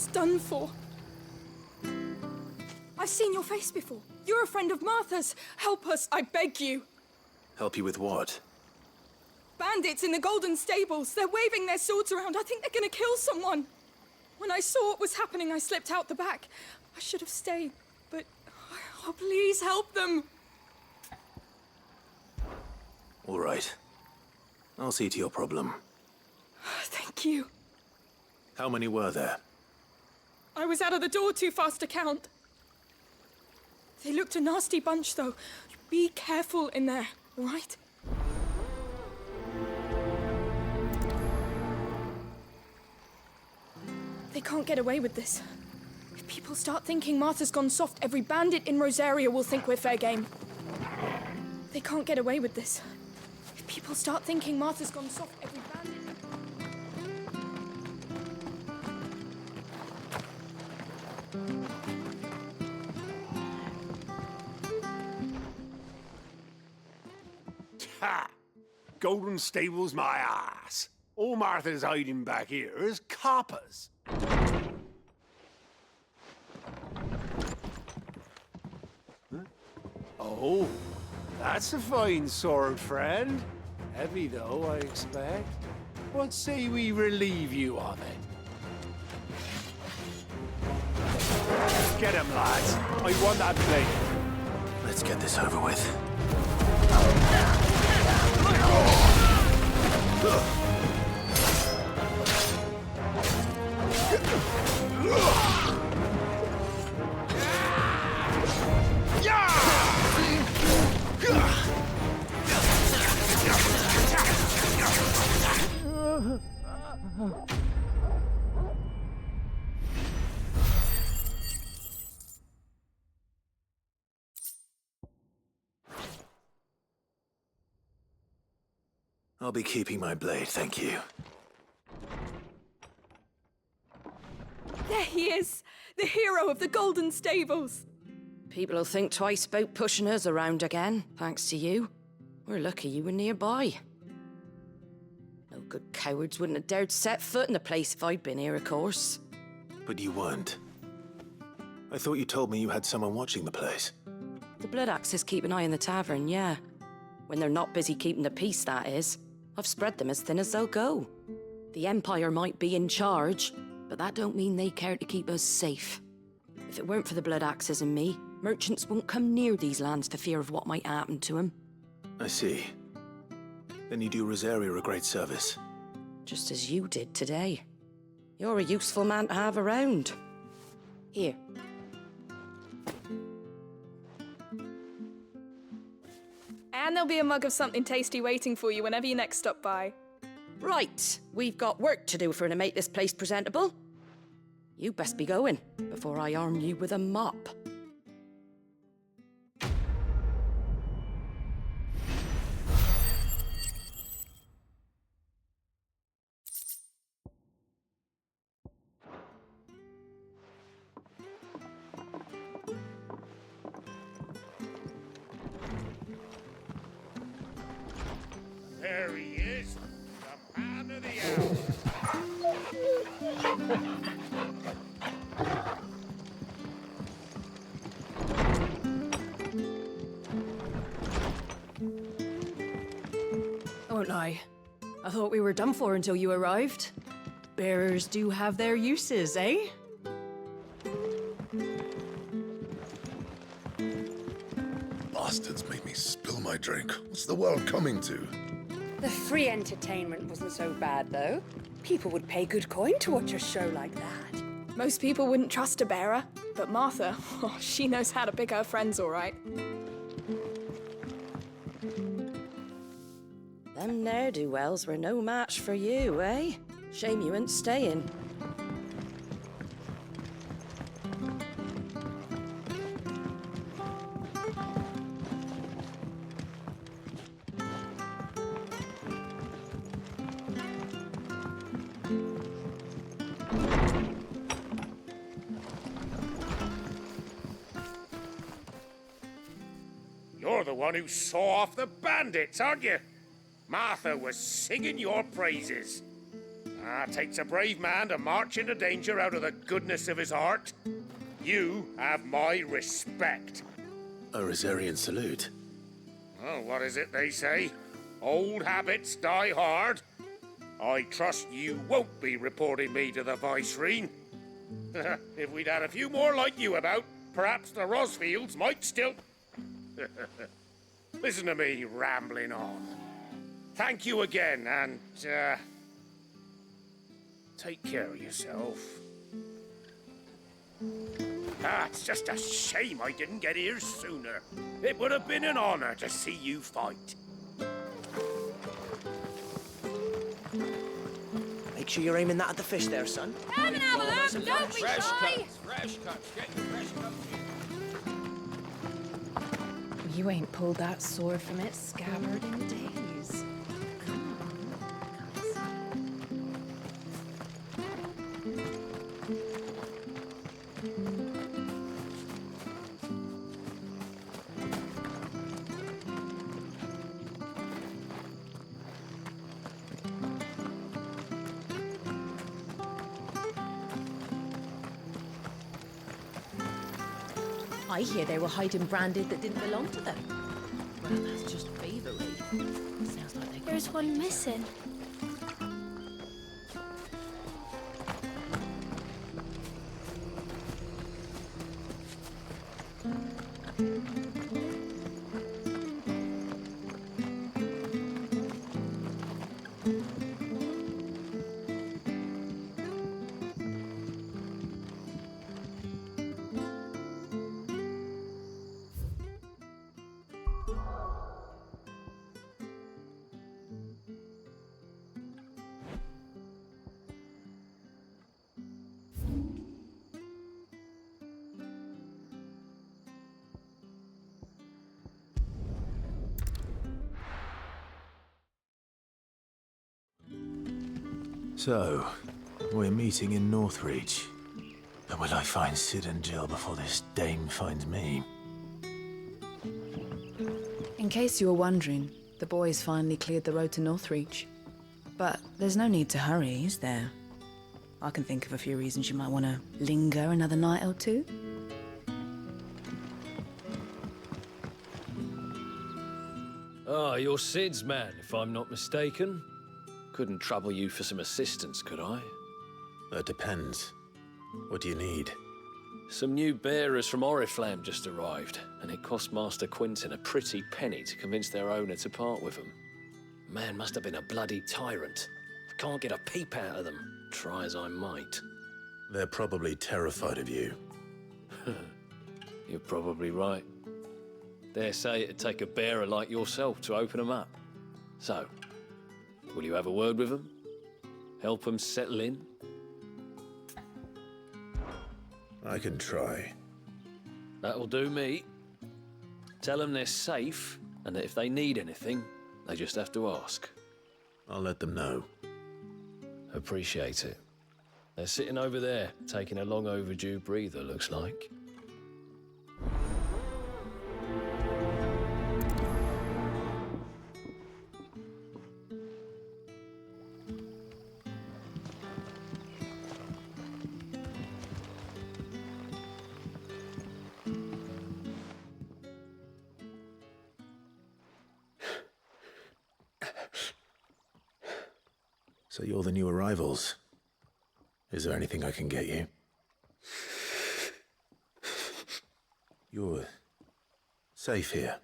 It's done for. I've seen your face before. You're a friend of Martha's. Help us, I beg you. Help you with what? Bandits in the Golden Stables. They're waving their swords around. I think they're gonna kill someone. When I saw what was happening, I slipped out the back. I should have stayed, but... Oh, please help them. All right. I'll see to your problem. Thank you. How many were there? I was out of the door too fast to count. They looked a nasty bunch, though. Be careful in there, all right? They can't get away with this. If people start thinking Martha's gone soft, every bandit in Rosaria will think we're fair game. They can't get away with this. If people start thinking Martha's gone soft, every bandit... Ha! Golden Stables my ass. All Martha's hiding back here is coppers. Huh? Oh, that's a fine sword, friend. Heavy, though, I expect. What say we relieve you of it? Get him, lads. I want that blade. Let's get this over with. I'll be keeping my blade, thank you. There he is! The hero of the Golden Stables! People will think twice about pushing us around again, thanks to you. We're lucky you were nearby. No good cowards wouldn't have dared set foot in the place if I'd been here, of course. But you weren't. I thought you told me you had someone watching the place. The Blood Axes keep an eye on the tavern, yeah. When they're not busy keeping the peace, that is. I've spread them as thin as they'll go. The Empire might be in charge, but that don't mean they care to keep us safe. If it weren't for the Blood Axes and me, merchants won't come near these lands for fear of what might happen to them. I see. Then you do Rosaria a great service. Just as you did today. You're a useful man to have around. Here. And there'll be a mug of something tasty waiting for you whenever you next stop by. Right, we've got work to do for to make this place presentable. You best be going, before I arm you with a mop. There he is, the man of the hour. I won't lie. I thought we were done for until you arrived. Bearers do have their uses, eh? Bastards make me spill my drink. What's the world coming to? The free entertainment wasn't so bad, though. People would pay good coin to watch a show like that. Most people wouldn't trust a bearer, but Martha, oh, she knows how to pick her friends all right. Them ne'er-do-wells were no match for you, eh? Shame you ain't staying. You're the one who saw off the bandits, aren't you? Martha was singing your praises. Takes a brave man to march into danger out of the goodness of his heart. You have my respect. A Rosarian salute. Oh, what is it they say? Old habits die hard. I trust you won't be reporting me to the Viceroy. If we'd had a few more like you about, perhaps the Rosfields might still... Listen to me rambling on. Thank you again, and, take care of yourself. It's just a shame I didn't get here sooner. It would have been an honor to see you fight. Make sure you're aiming that at the fish there, son. Come and have a look, don't be Fresh shy. cuts, fresh cuts, get fresh cuts. You ain't pulled that sword from its scabbard in days. I hear they were hiding branded that didn't belong to them. Well, that's just thievery. Sounds like they... There's one missing. So, we're meeting in Northreach. But will I find Sid and Jill before this dame finds me? In case you were wondering, the boys finally cleared the road to Northreach. But there's no need to hurry, is there? I can think of a few reasons you might want to linger another night or two. Ah, you're Sid's man, if I'm not mistaken. Couldn't trouble you for some assistance, could I? That depends. What do you need? Some new bearers from Oriflamme just arrived, and it cost Master Quinton a pretty penny to convince their owner to part with them. Man must have been a bloody tyrant. I can't get a peep out of them, try as I might. They're probably terrified of you. You're probably right. Dare say it'd take a bearer like yourself to open them up. So, will you have a word with them? Help them settle in? I can try. That'll do me. Tell them they're safe, and that if they need anything, they just have to ask. I'll let them know. Appreciate it. They're sitting over there, taking a long overdue breather, looks like. So you're the new arrivals. Is there anything I can get you? You're safe here.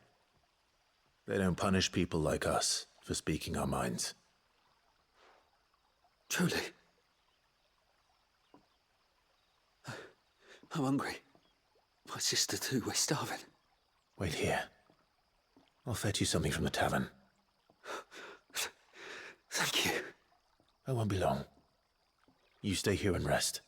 They don't punish people like us for speaking our minds. Truly. I'm hungry. My sister too, we're starving. Wait here. I'll fetch you something from the tavern. Thank you. I won't be long. You stay here and rest.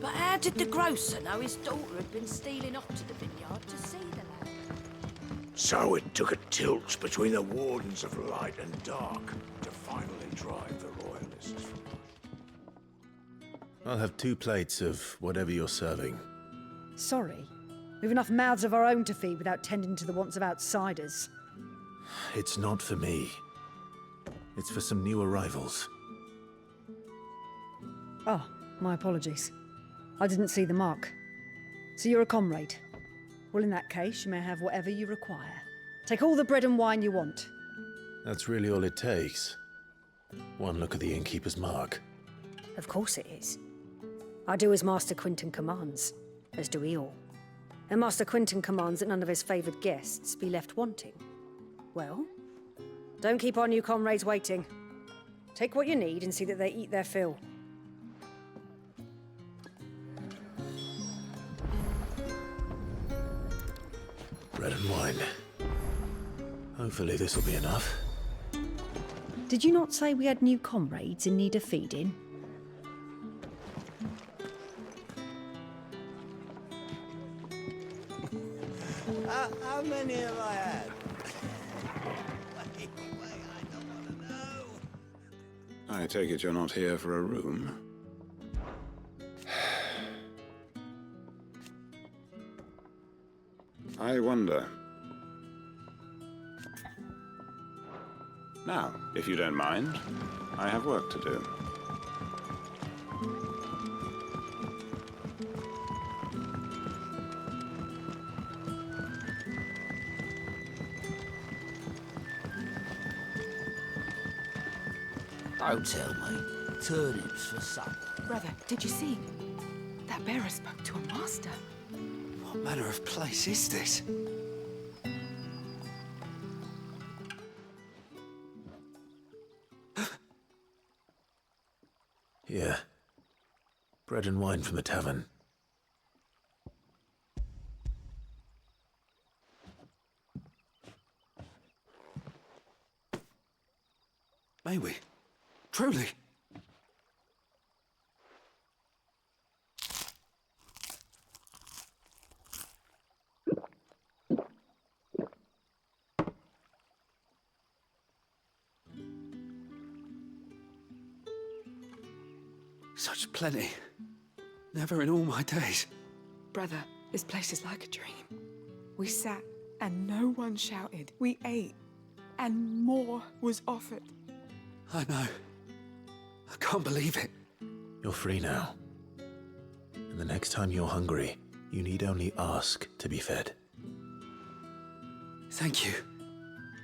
But how did the grocer know his daughter had been stealing off to the vineyard to see the lad? So it took a tilt between the Wardens of Light and Dark to finally drive the Royalists from us. I'll have 2 plates of whatever you're serving. Sorry. We've enough mouths of our own to feed without tending to the wants of outsiders. It's not for me. It's for some new arrivals. Oh, my apologies. I didn't see the mark. So you're a comrade. Well, in that case, you may have whatever you require. Take all the bread and wine you want. That's really all it takes. One look at the innkeeper's mark. Of course it is. I do as Master Quinton commands, as do we all. And Master Quinton commands that none of his favoured guests be left wanting. Well, don't keep our new comrades waiting. Take what you need and see that they eat their fill. Bread and wine. Hopefully this will be enough. Did you not say we had new comrades in need of feeding? How many have I had? I take it you're not here for a room? I wonder. Now, if you don't mind, I have work to do. Don't tell me. Turnips for supper. Brother, did you see? That bearer spoke to a master. What manner of place is this? Here. Bread and wine from the tavern. May we? Truly? Such plenty. Never in all my days. Brother, this place is like a dream. We sat and no one shouted. We ate and more was offered. I know. I can't believe it. You're free now. And the next time you're hungry, you need only ask to be fed. Thank you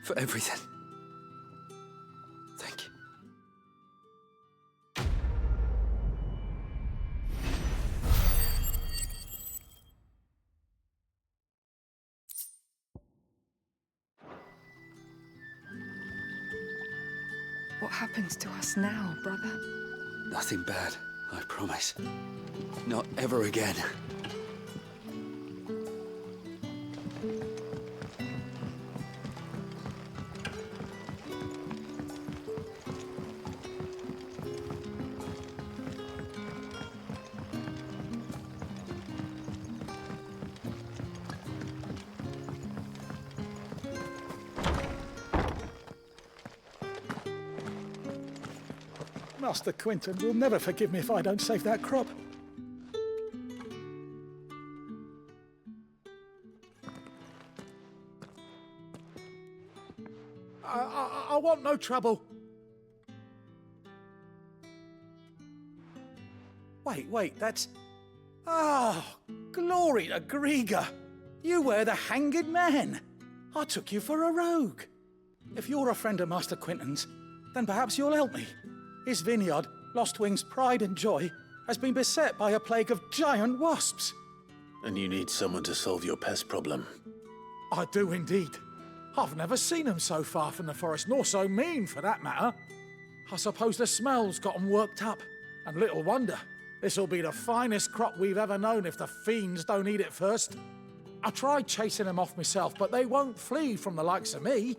for everything. Thank you. What happens to us now, brother? Nothing bad, I promise. Not ever again. Master Quinton will never forgive me if I don't save that crop. I want no trouble. Wait, that's... Oh, glory to Grieger. You were the hanged man. I took you for a rogue. If you're a friend of Master Quinton's, then perhaps you'll help me. His vineyard, Lostwing's pride and joy, has been beset by a plague of giant wasps. And you need someone to solve your pest problem. I do indeed. I've never seen them so far from the forest, nor so mean, for that matter. I suppose the smell's got them worked up. And little wonder. This'll be the finest crop we've ever known if the fiends don't eat it first. I tried chasing them off myself, but they won't flee from the likes of me.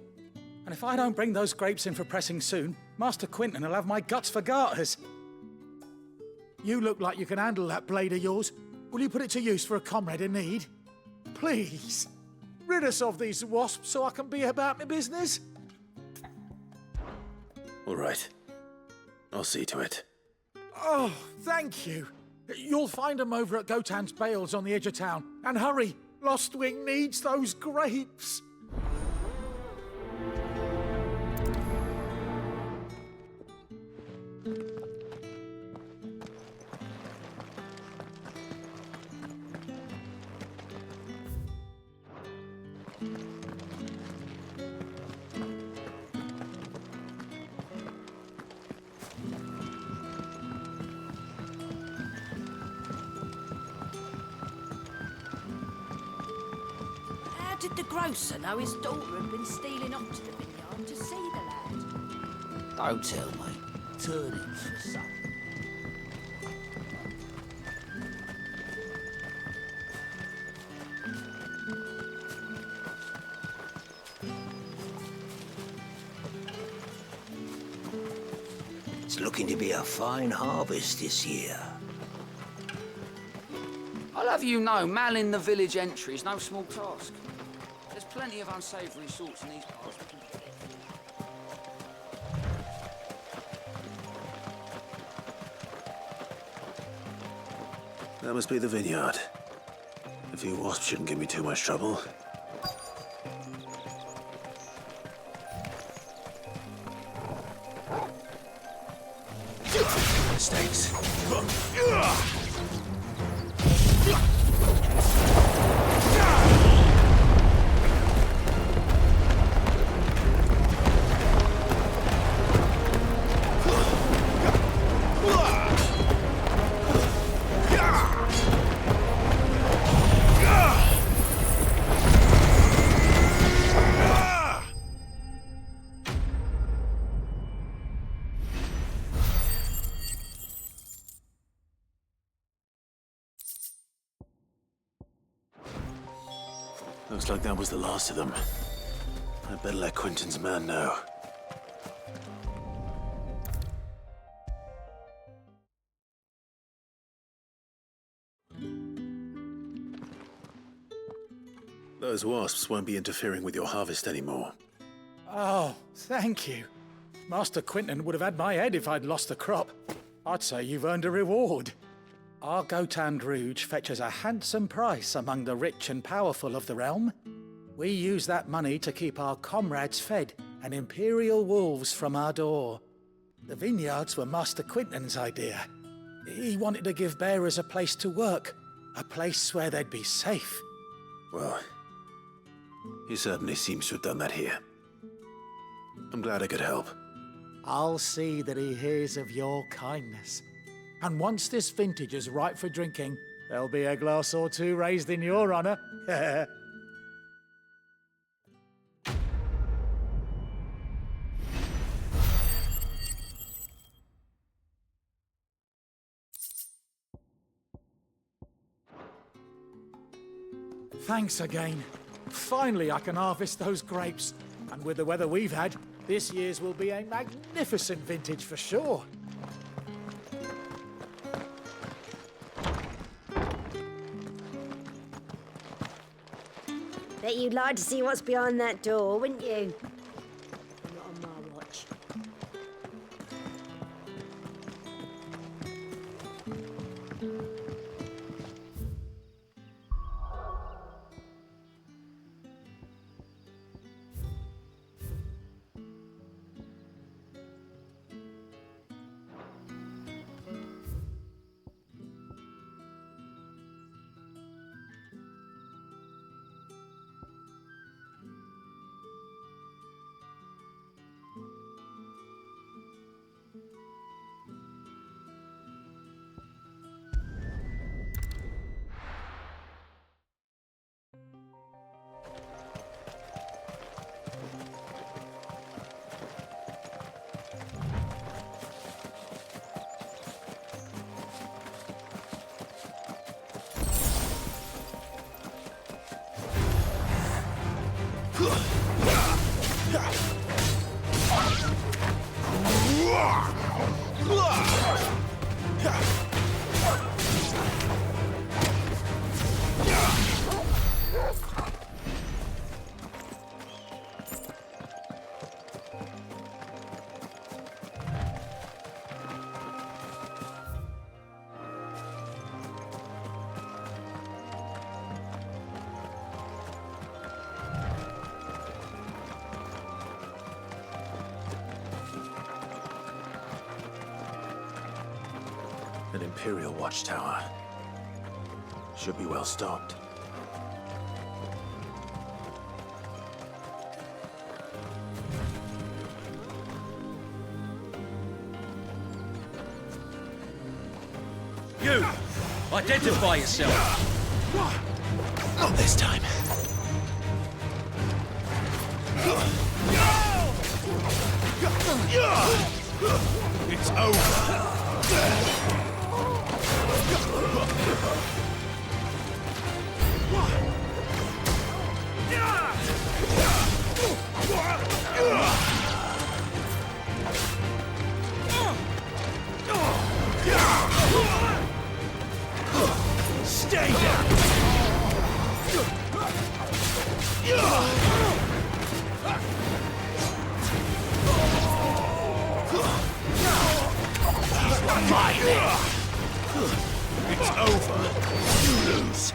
And if I don't bring those grapes in for pressing soon, Master Quinton will have my guts for garters. You look like you can handle that blade of yours. Will you put it to use for a comrade in need? Please, rid us of these wasps so I can be about my business. All right. I'll see to it. Oh, thank you. You'll find them over at Gotan's Bales on the edge of town. And hurry, Lostwing needs those grapes. How did the grocer know his daughter had been stealing off to the vineyard to see the lad? Don't tell me. Turnips for supper. It's looking to be a fine harvest this year. I'll have you know, manning the village entry is no small task. There's plenty of unsavoury sorts in these parts. That must be the vineyard. A few wasps shouldn't give me too much trouble. Mistakes. Looks like that was the last of them. I'd better let Quentin's man know. Those wasps won't be interfering with your harvest anymore. Oh, thank you. Master Quentin would have had my head if I'd lost the crop. I'd say you've earned a reward. Our Gotan Rouge fetches a handsome price among the rich and powerful of the realm. We use that money to keep our comrades fed and imperial wolves from our door. The vineyards were Master Quentin's idea. He wanted to give bearers a place to work, a place where they'd be safe. Well, he certainly seems to have done that here. I'm glad I could help. I'll see that he hears of your kindness. And once this vintage is ripe for drinking, there'll be a glass or two raised in your honor. Thanks again. Finally, I can harvest those grapes. And with the weather we've had, this year's will be a magnificent vintage for sure. Bet you'd like to see what's behind that door, wouldn't you? Not on my watch. An Imperial watchtower. Should be well stocked. You! Identify yourself! Not this time. It's over! Stay down! It's over! You lose!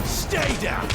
Stay down!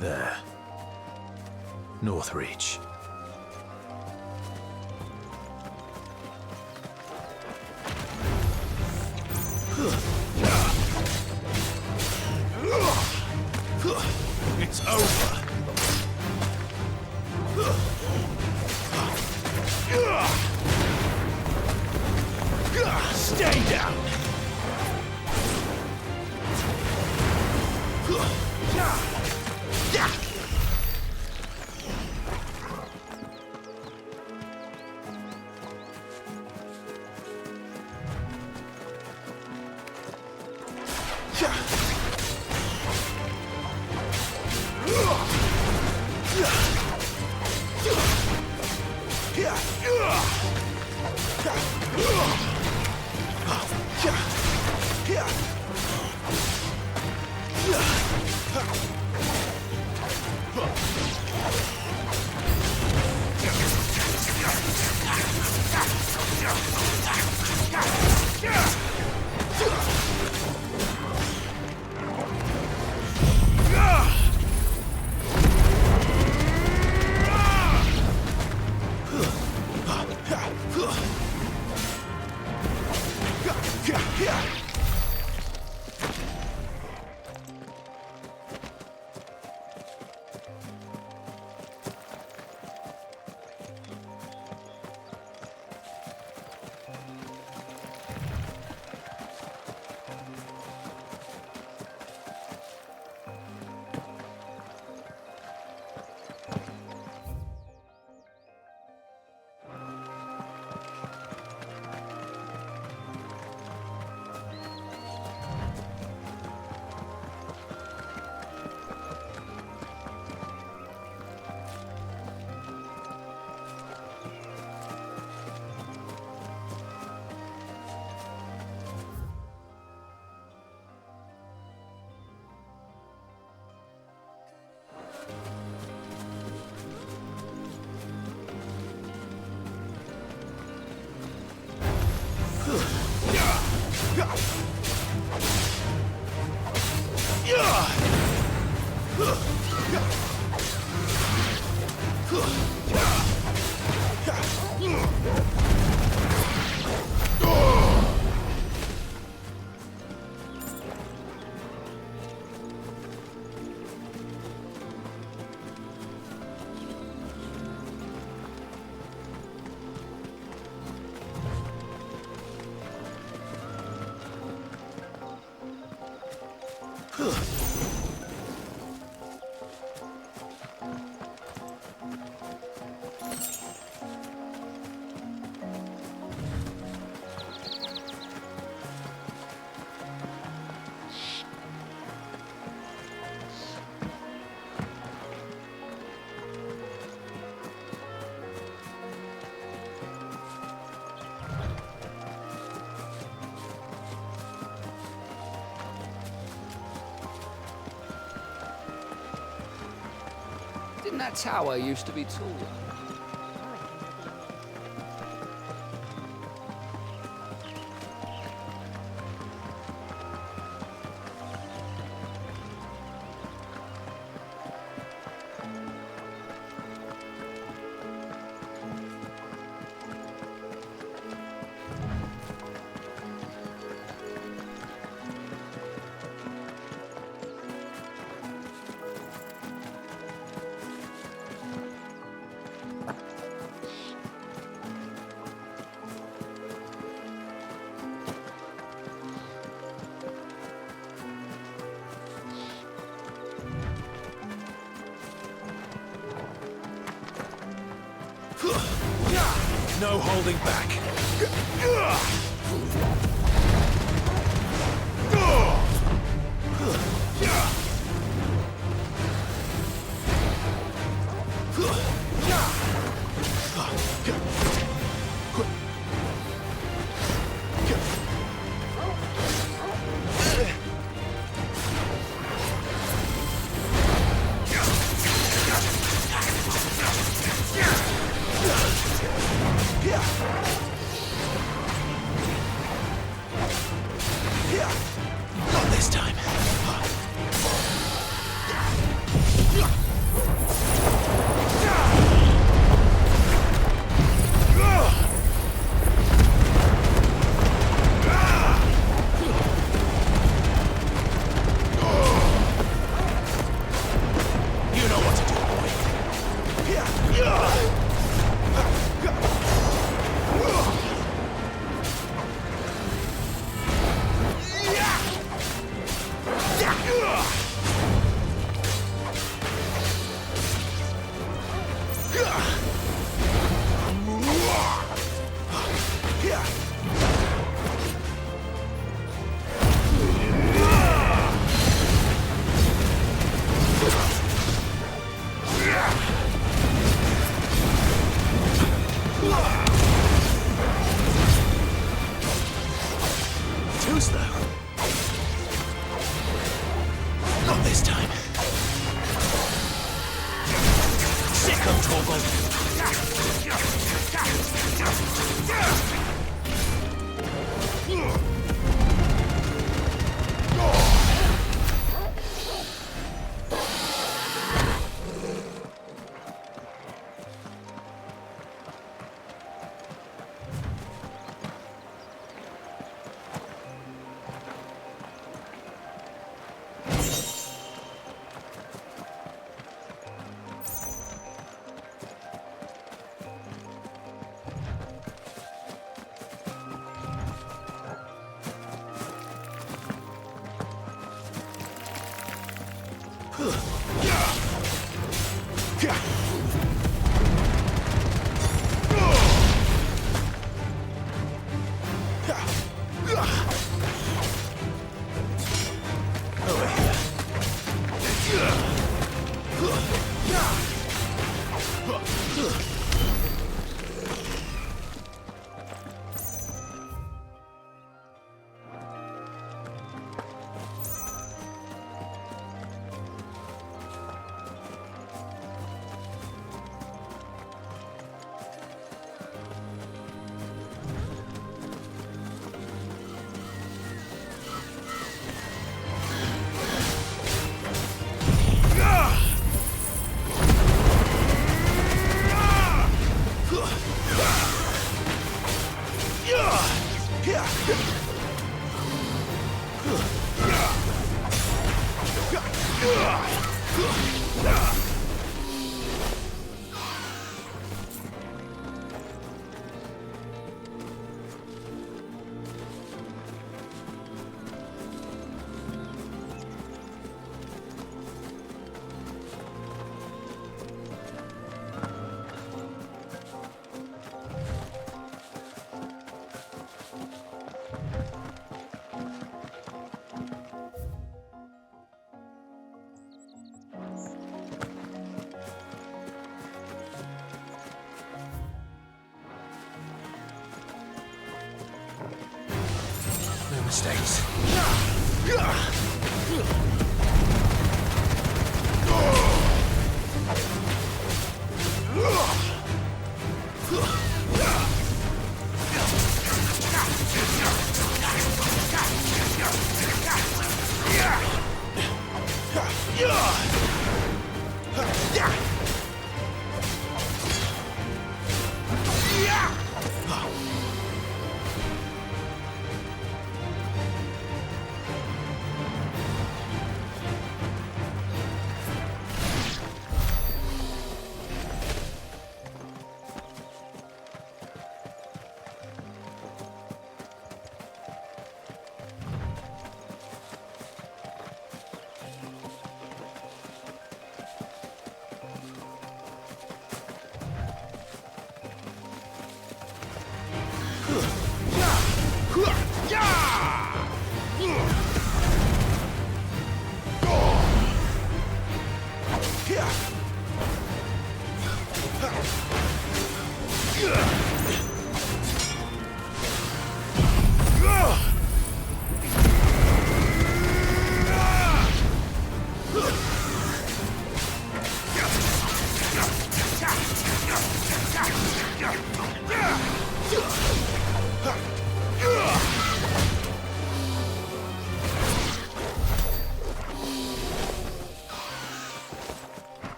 There. Northreach. It's over! Stay down! Didn't that tower used to be taller? No holding back. Not this time. You know what to do, boy. Too slow. Not this time. Sick of Torgal. No mistakes.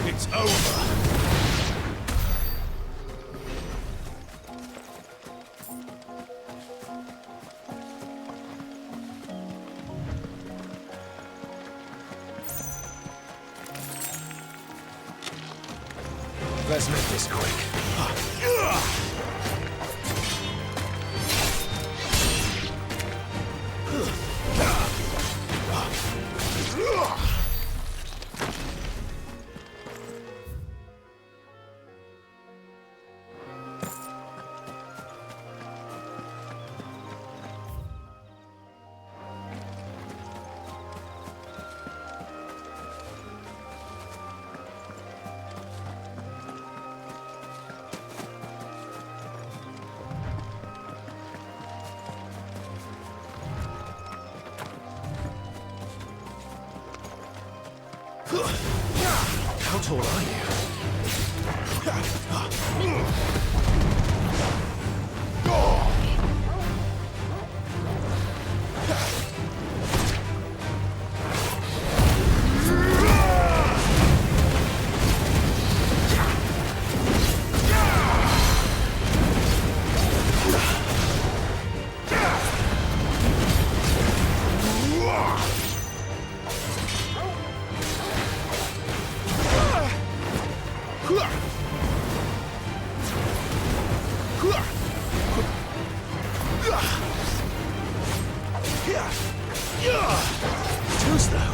It's over. Let's make this quick. How tall are you? Too slow.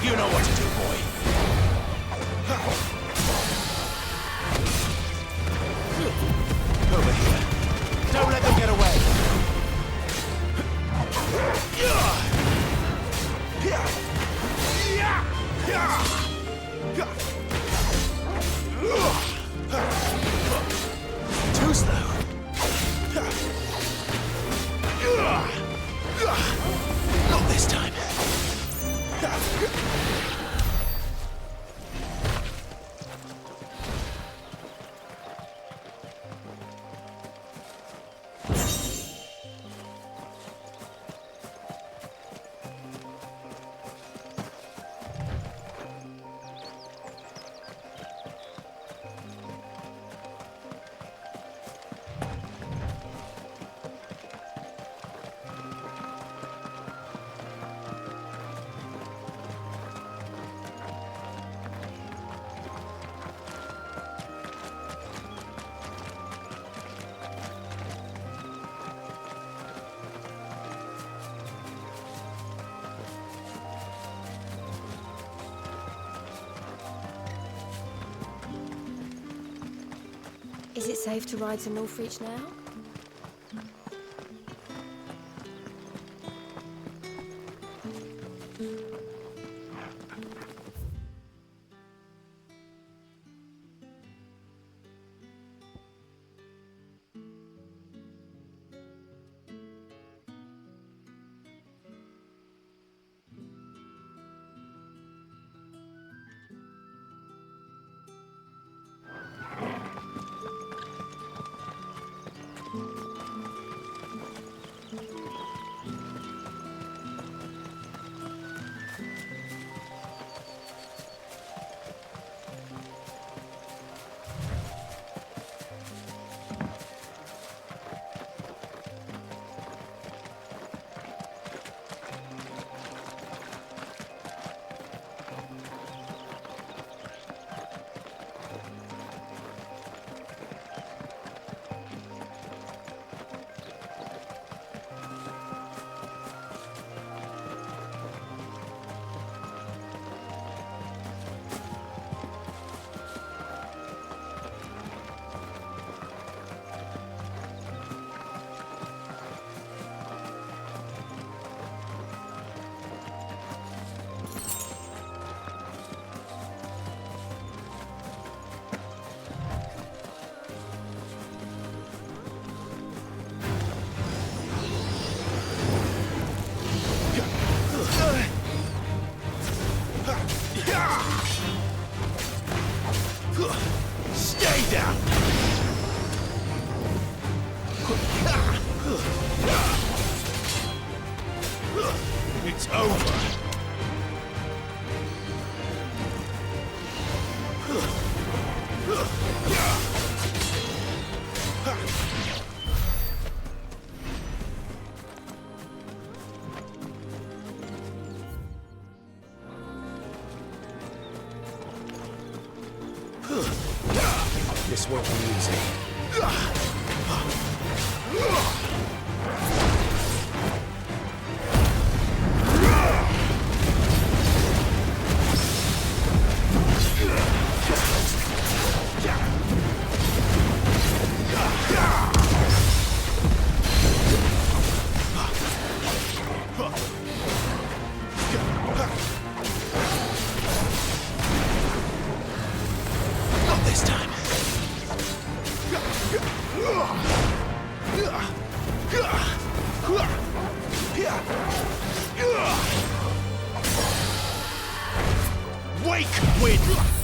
You know what to do, boy. Over here. Don't let them get away. Too slow. Not this time. Is it safe to ride to Northreach now? Stay down! It's over. This won't be easy. Not this time. Wake wind!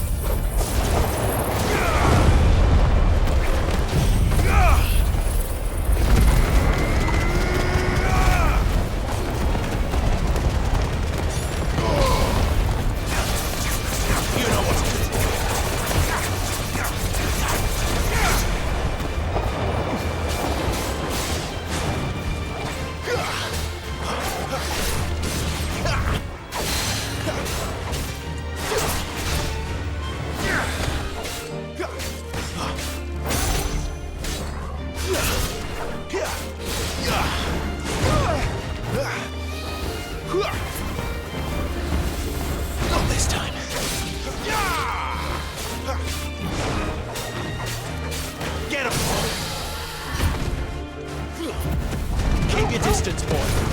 Not this time. Get him! Keep your distance, boy.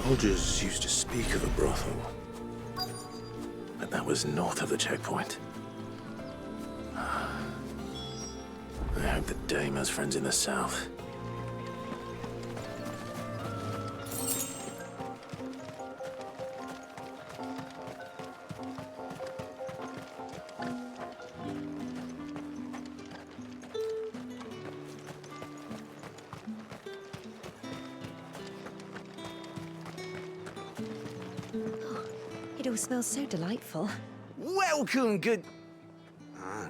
Soldiers used to speak of a brothel, but that was north of the checkpoint. I hope the dame has friends in the south. It all smells so delightful. Welcome, good... Ah.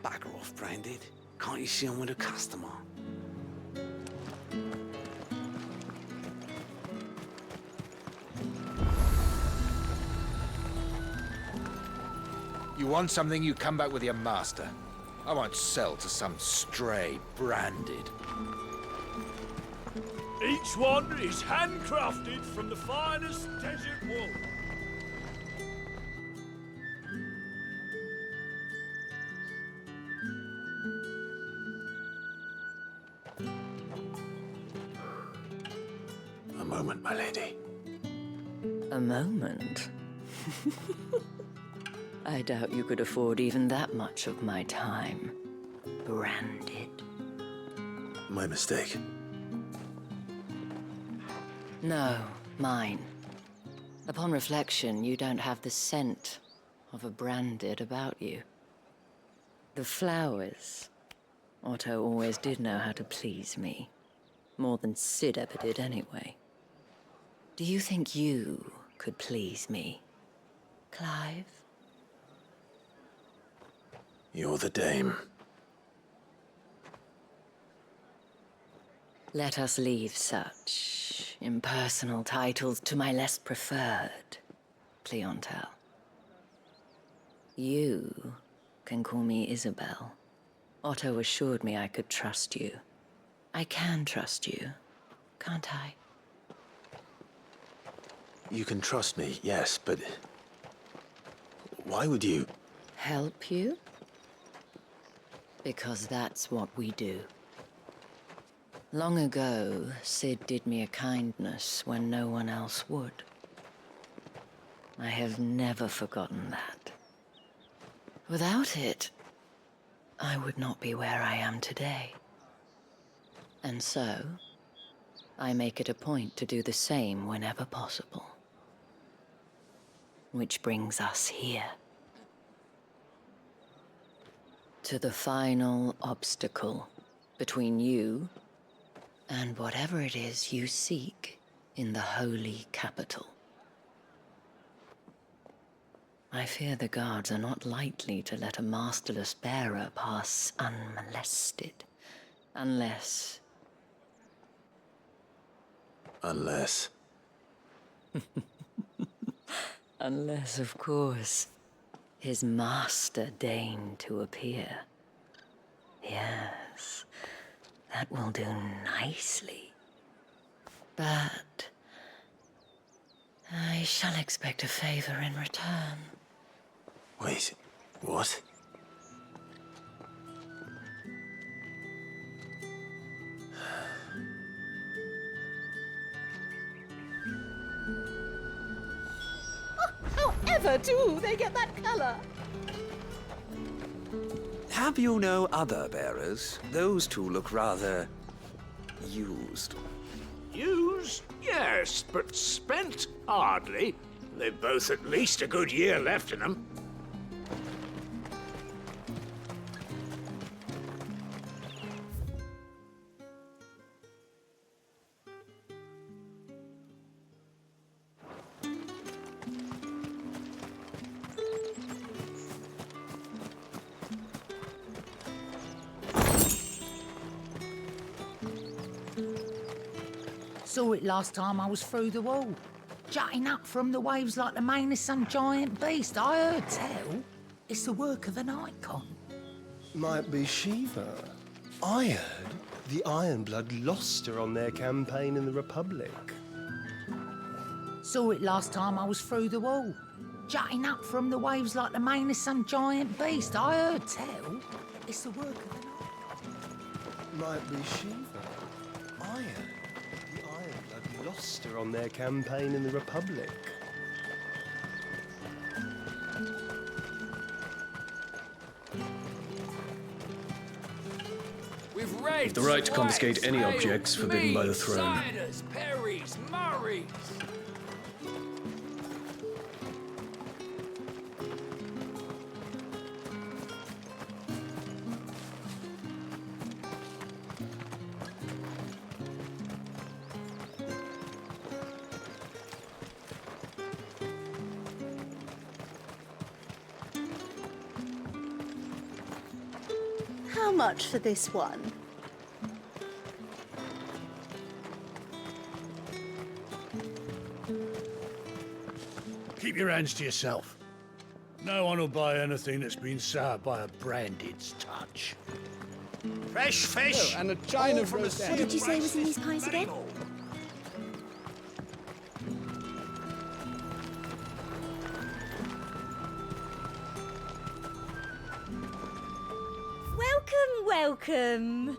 Bugger off, Branded. Can't you see I'm with a customer? You want something, you come back with your master. I won't sell to some stray Branded. Each one is handcrafted from the finest desert wool. A moment, my lady. A moment? I doubt you could afford even that much of my time. Branded. My mistake. No, mine. Upon reflection, you don't have the scent of a Branded about you. The flowers. Otto always did know how to please me. More than Sid ever did anyway. Do you think you could please me, Clive? You're the dame. Let us leave such impersonal titles to my less preferred clientele. You can call me Isabel. Otto assured me I could trust you. I can trust you, can't I? You can trust me, yes, but... why would you... Help you? Because that's what we do. Long ago, Sid did me a kindness when no one else would. I have never forgotten that. Without it, I would not be where I am today. And so, I make it a point to do the same whenever possible. Which brings us here. To the final obstacle between you and whatever it is you seek in the holy capital. I fear the guards are not likely to let a masterless bearer pass unmolested, unless... Unless... Unless, of course, his master deigned to appear. Yes, that will do nicely. But I shall expect a favor in return. Wait, what? However, do they get that color? Have you no other bearers? Those two look rather... used. Used? Yes, but spent hardly. They've both at least a good year left in them. Saw it last time I was through the wall. Jutting up from the waves like the mane of some giant beast. I heard tell. It's the work of an icon. Might be Shiva. I heard the Ironblood lost her on their campaign in the Republic. Saw it last time I was through the wall. Jutting up from the waves like the mane of some giant beast. I heard tell. It's the work of an icon. Might be Shiva. I heard The Iron Blood lost her on their campaign in the Republic. With red, The right to white, confiscate any ale, objects forbidden by the meads, throne. ciders, perries, murrays. How much for this one? Keep your hands to yourself. No one will buy anything that's been soured by a branded's touch. Fresh fish! Oh, and a china all from the roast. sea. What did you say was in these pies again? Welcome, welcome.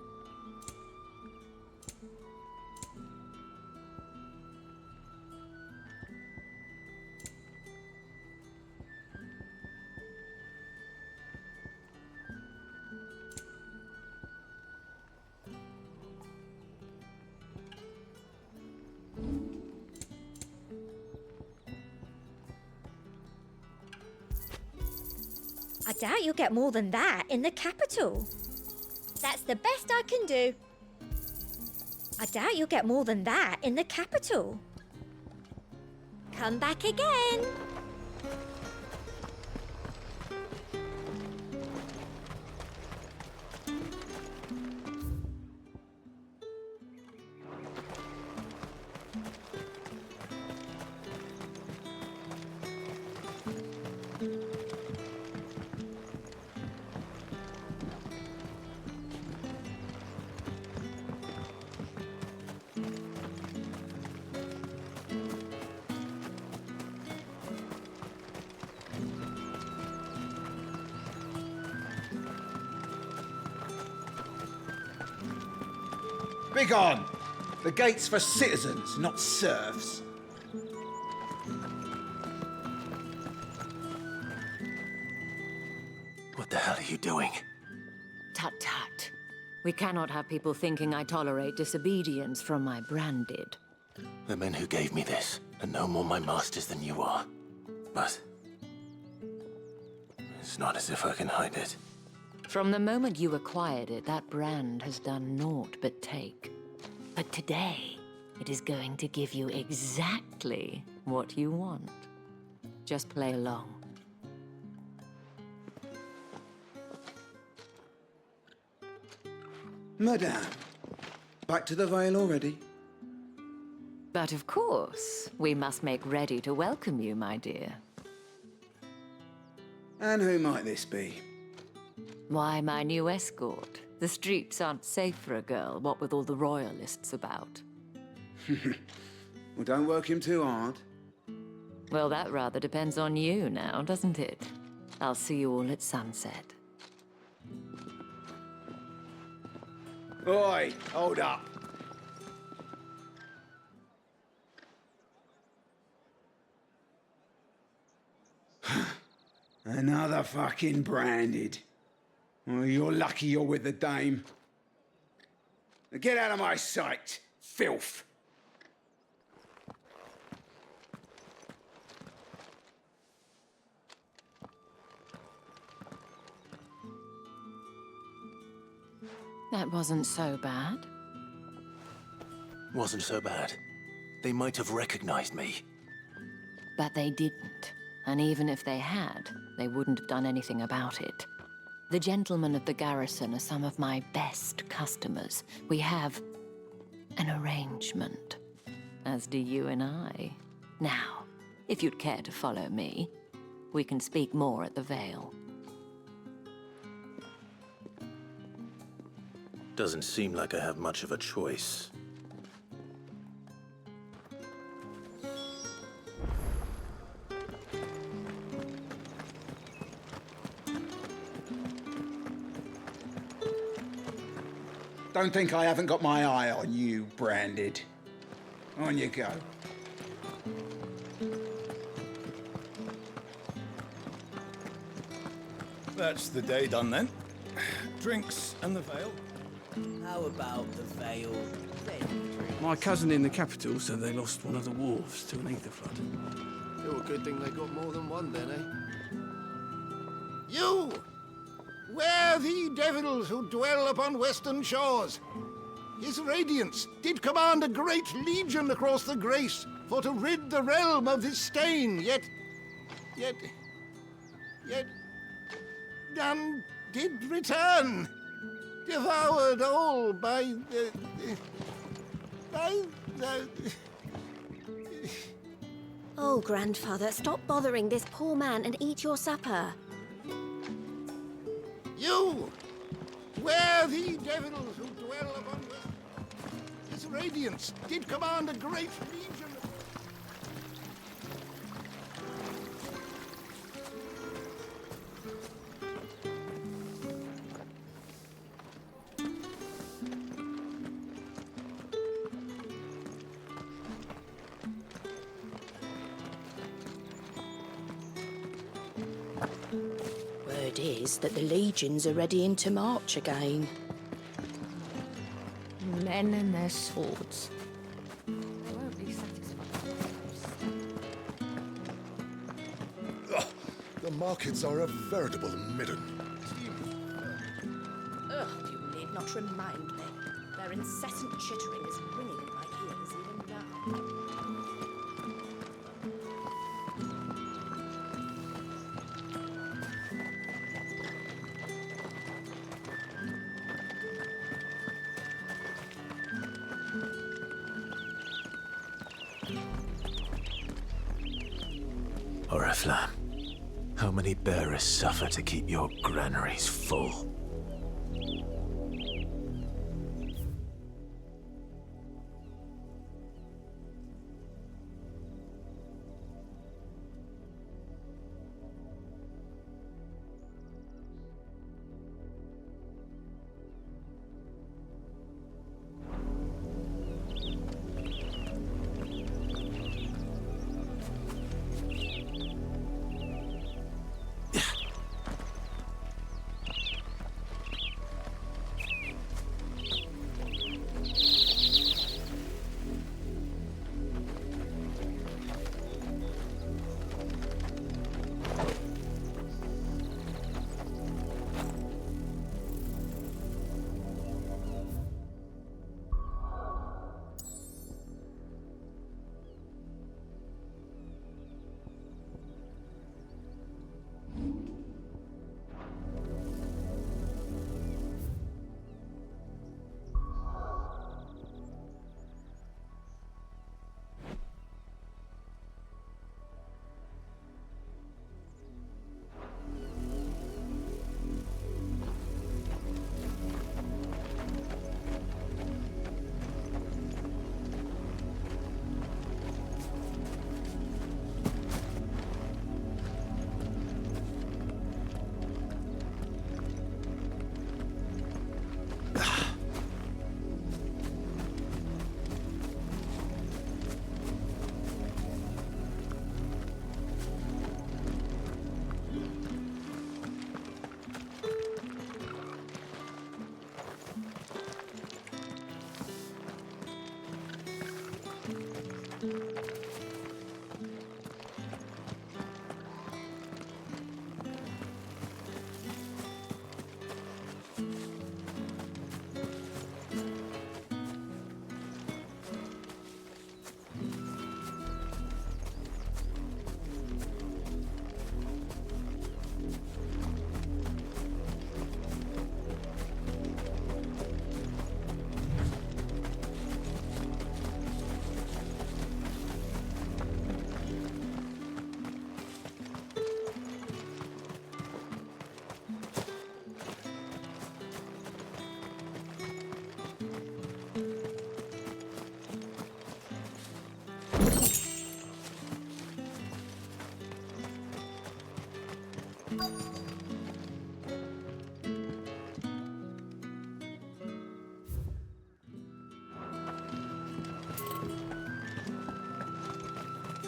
I doubt you'll get more than that in the capital. That's the best I can do. I doubt you'll get more than that in the capital. Come back again. Begone! The gate's for citizens, not serfs. What the hell are you doing? Tut tut. We cannot have people thinking I tolerate disobedience from my branded. The men who gave me this are no more my masters than you are. But it's not as if I can hide it. From the moment you acquired it, that brand has done naught but take. But today, it is going to give you exactly what you want. Just play along. Madame, back to the Vale already? But of course, we must make ready to welcome you, my dear. And who might this be? Why, my new escort. The streets aren't safe for a girl, what with all the royalists about. Well, don't work him too hard. Well, that rather depends on you now, doesn't it? I'll see you all at sunset. Oi, hold up. Another fucking branded. Well, you're lucky you're with the dame. Now get out of my sight, filth. That wasn't so bad. Wasn't so bad. They might have recognized me. But they didn't. And even if they had, they wouldn't have done anything about it. The gentlemen of the garrison are some of my best customers. We have an arrangement, as do you and I. Now, if you'd care to follow me, we can speak more at the Vale. Doesn't seem like I have much of a choice. Don't think I haven't got my eye on you, branded. On you go. That's the day done then. Drinks and the veil. How about the veil then? My cousin in the capital said they lost one of the wharves to an ether flood. Oh, a good thing they got more than one then, eh? You! Worthy devils who dwell upon western shores! His radiance did command a great legion across the grace for to rid the realm of this stain, yet none did return, devoured all by the... Oh, grandfather, stop bothering this poor man and eat your supper. You! Worthy devils who dwell upon his radiance did command a great legion. Word is that the legions are readying to march again. Men and their swords. The markets are a veritable midden. Ugh, you need not remind me. Their incessant chittering is ringing in my ears even now. Oriflamme, how many bearers suffer to keep your granaries full?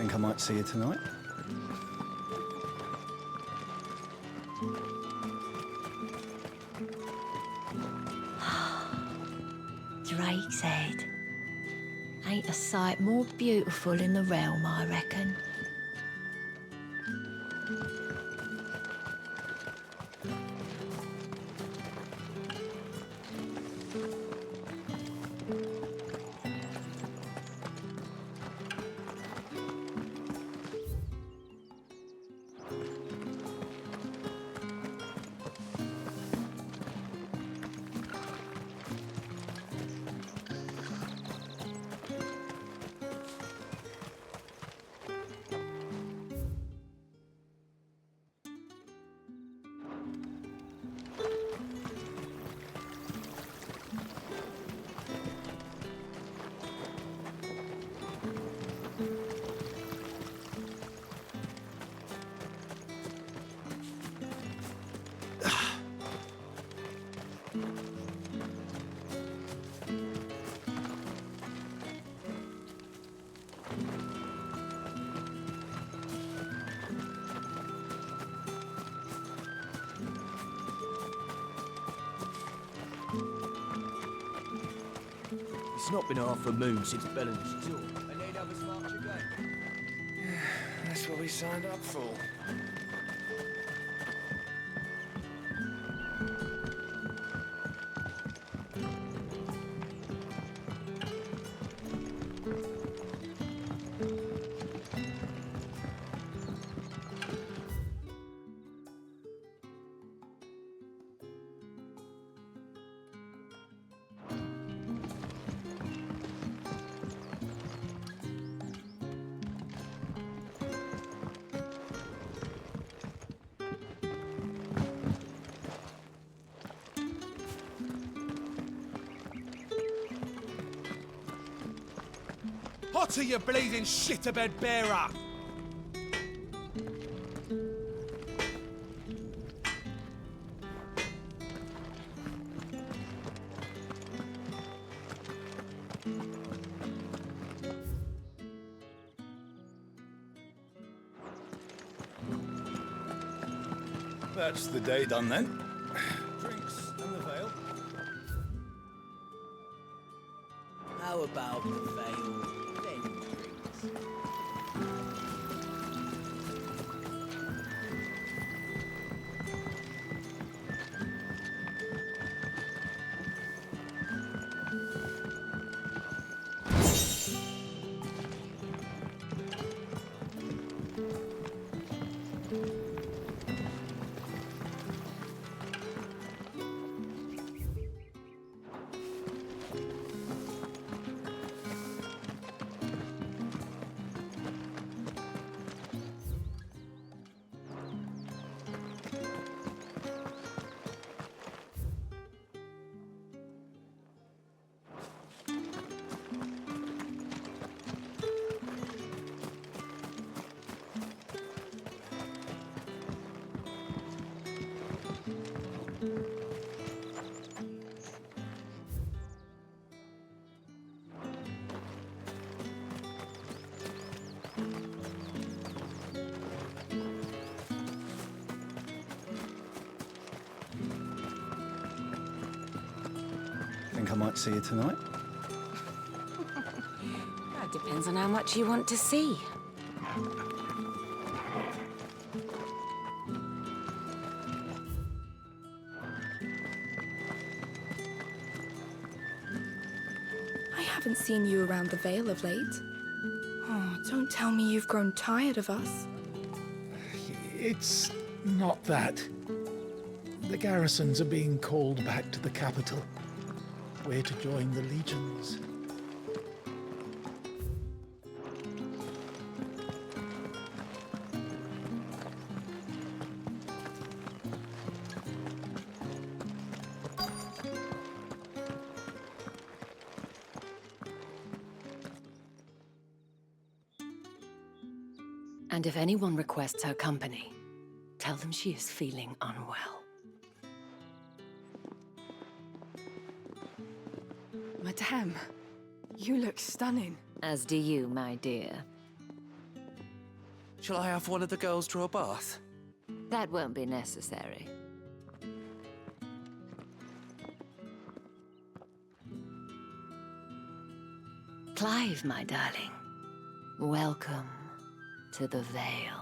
Think I might see you tonight? Drake's Head. Ain't a sight more beautiful in the realm, I reckon. It's not been half a moon since Bellamy's tour. And they'd have us march again. That's what we signed up for. Hotter, you bleeding shit-a-bed bearer! That's the day done then. Drinks and the veil. How about the veil, then drinks? Think I might see you tonight? That depends on how much you want to see. I haven't seen you around the Vale of late. Oh, don't tell me you've grown tired of us. It's not that. The garrisons are being called back to the capital. We're to join the legions. And if anyone requests her company, tell them she is feeling unwell. Madame, you look stunning. As do you, my dear. Shall I have one of the girls draw a bath? That won't be necessary. Clive, my darling. Welcome to the Vale.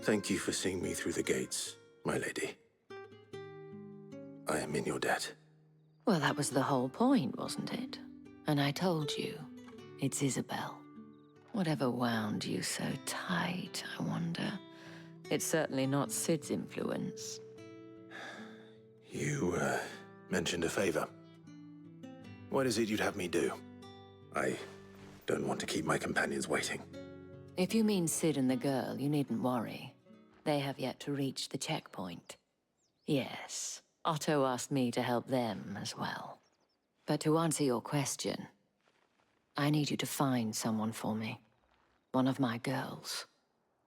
Thank you for seeing me through the gates, my lady. I am in your debt. Well, that was the whole point, wasn't it? And I told you, it's Isabel. Whatever wound you so tight, I wonder. It's certainly not Sid's influence. You, mentioned a favor. What is it you'd have me do? I don't want to keep my companions waiting. If you mean Sid and the girl, you needn't worry. They have yet to reach the checkpoint. Yes, Otto asked me to help them as well. But to answer your question, I need you to find someone for me. One of my girls.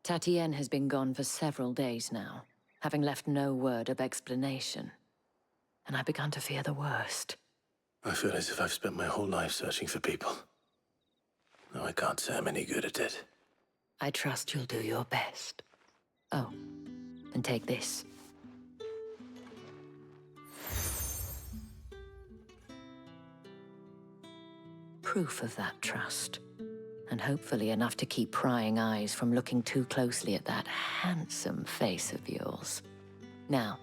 Tatienne has been gone for several days now, having left no word of explanation. And I've begun to fear the worst. I feel as if I've spent my whole life searching for people. No, I can't say I'm any good at it. I trust you'll do your best. Oh, and take this. Proof of that trust. And hopefully enough to keep prying eyes from looking too closely at that handsome face of yours. Now,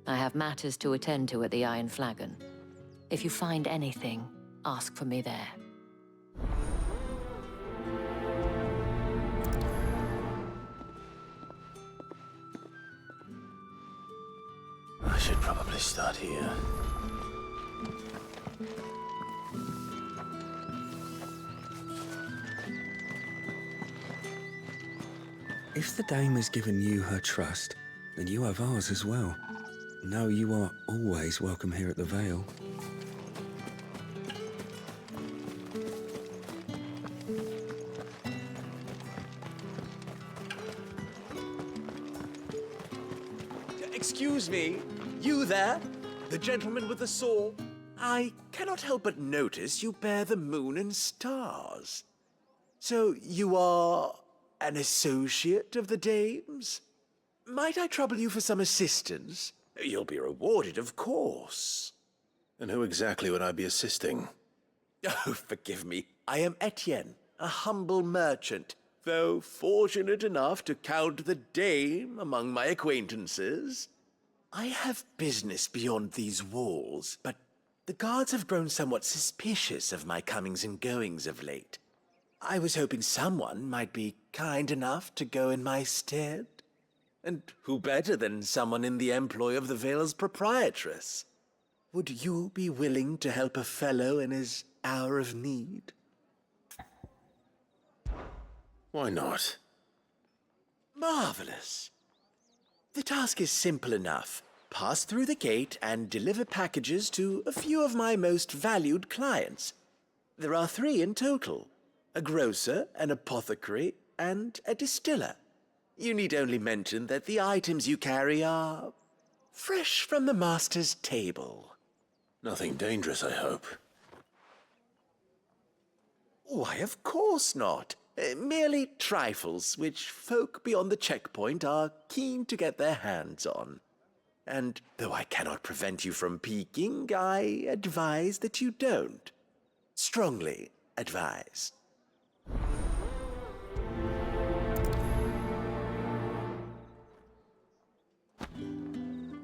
I have matters to attend to at the Iron Flagon. If you find anything, ask for me there. I should probably start here. If the dame has given you her trust, then you have ours as well. Know you are always welcome here at the Vale. Excuse me, you there? The gentleman with the saw? I cannot help but notice you bear the moon and stars. So you are an associate of the dame's? Might I trouble you for some assistance? You'll be rewarded, of course. And who exactly would I be assisting? Oh, forgive me. I am Etienne, a humble merchant, though fortunate enough to count the dame among my acquaintances. I have business beyond these walls, but the guards have grown somewhat suspicious of my comings and goings of late. I was hoping someone might be kind enough to go in my stead. And who better than someone in the employ of the Vale's proprietress? Would you be willing to help a fellow in his hour of need? Why not? Marvelous. The task is simple enough. Pass through the gate and deliver packages to a few of my most valued clients. There are 3 in total. A grocer, an apothecary, and a distiller. You need only mention that the items you carry are fresh from the master's table. Nothing dangerous, I hope. Why, of course not. Merely trifles which folk beyond the checkpoint are keen to get their hands on. And though I cannot prevent you from peeking, I advise that you don't. Strongly advise.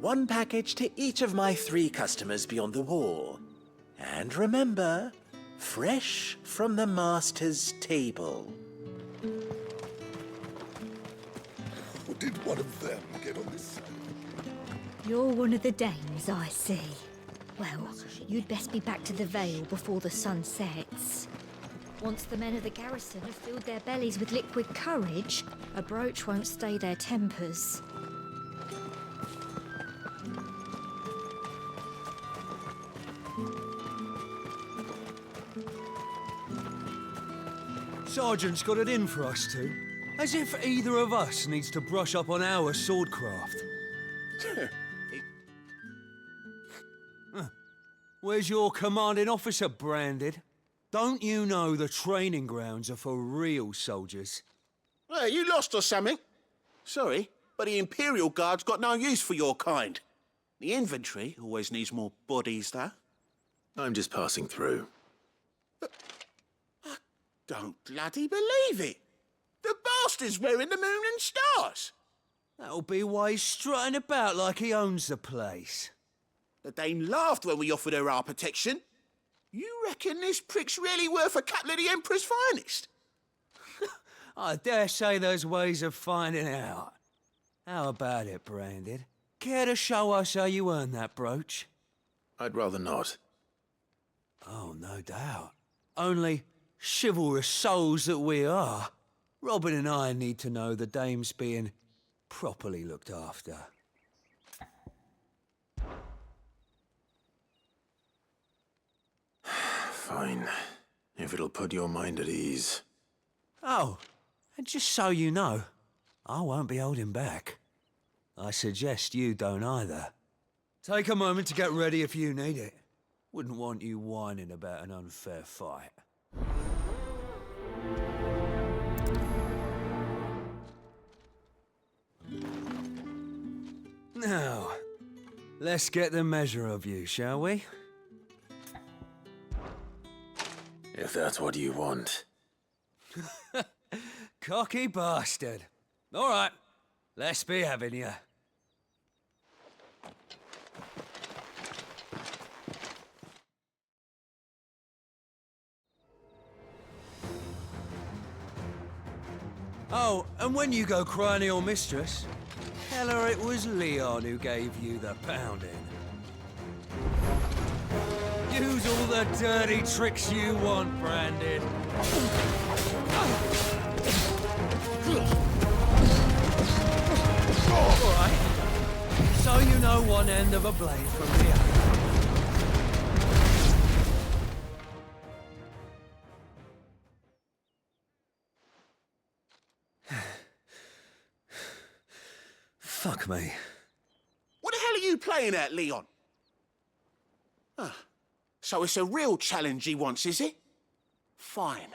One package to each of my 3 customers beyond the wall. And remember, fresh from the master's table. Did one of them get on this side? You're one of the dames, I see. Well, you'd best be back to the Vale before the sun sets. Once the men of the garrison have filled their bellies with liquid courage, a brooch won't stay their tempers. Sergeant's got it in for us two. As if either of us needs to brush up on our swordcraft. Where's your commanding officer, Branded? Don't you know the training grounds are for real soldiers? Hey, you lost or something? Sorry, but the Imperial Guard's got no use for your kind. The infantry always needs more bodies, though. I'm just passing through. I don't bloody believe it. The bastard's wearing the moon and stars. That'll be why he's strutting about like he owns the place. The Dane laughed when we offered her our protection. You reckon this prick's really worth a couple of the Emperor's finest? I dare say there's ways of finding out. How about it, Branded? Care to show us how you earned that brooch? I'd rather not. Oh, no doubt. Only chivalrous souls that we are, Robin and I need to know the dame's being properly looked after. Fine. If it'll put your mind at ease. Oh, and just so you know, I won't be holding back. I suggest you don't either. Take a moment to get ready if you need it. Wouldn't want you whining about an unfair fight. Now, let's get the measure of you, shall we? If that's what you want. Cocky bastard. All right, let's be having you. Oh, and when you go crying to your mistress, tell her it was Leon who gave you the pounding. Use all the dirty tricks you want, Branded. All right. So you know one end of a blade from the other. Fuck me. What the hell are you playing at, Leon? So it's a real challenge he wants, is it? Fine.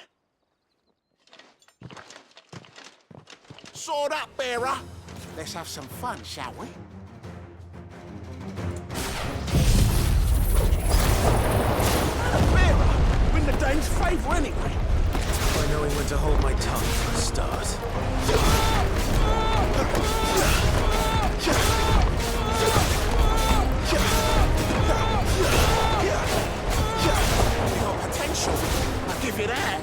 Sword up, bearer. Let's have some fun, shall we? Bearer! Win the Dane's favour anyway. By knowing when to hold my tongue for a start. Potential. I'll give you that.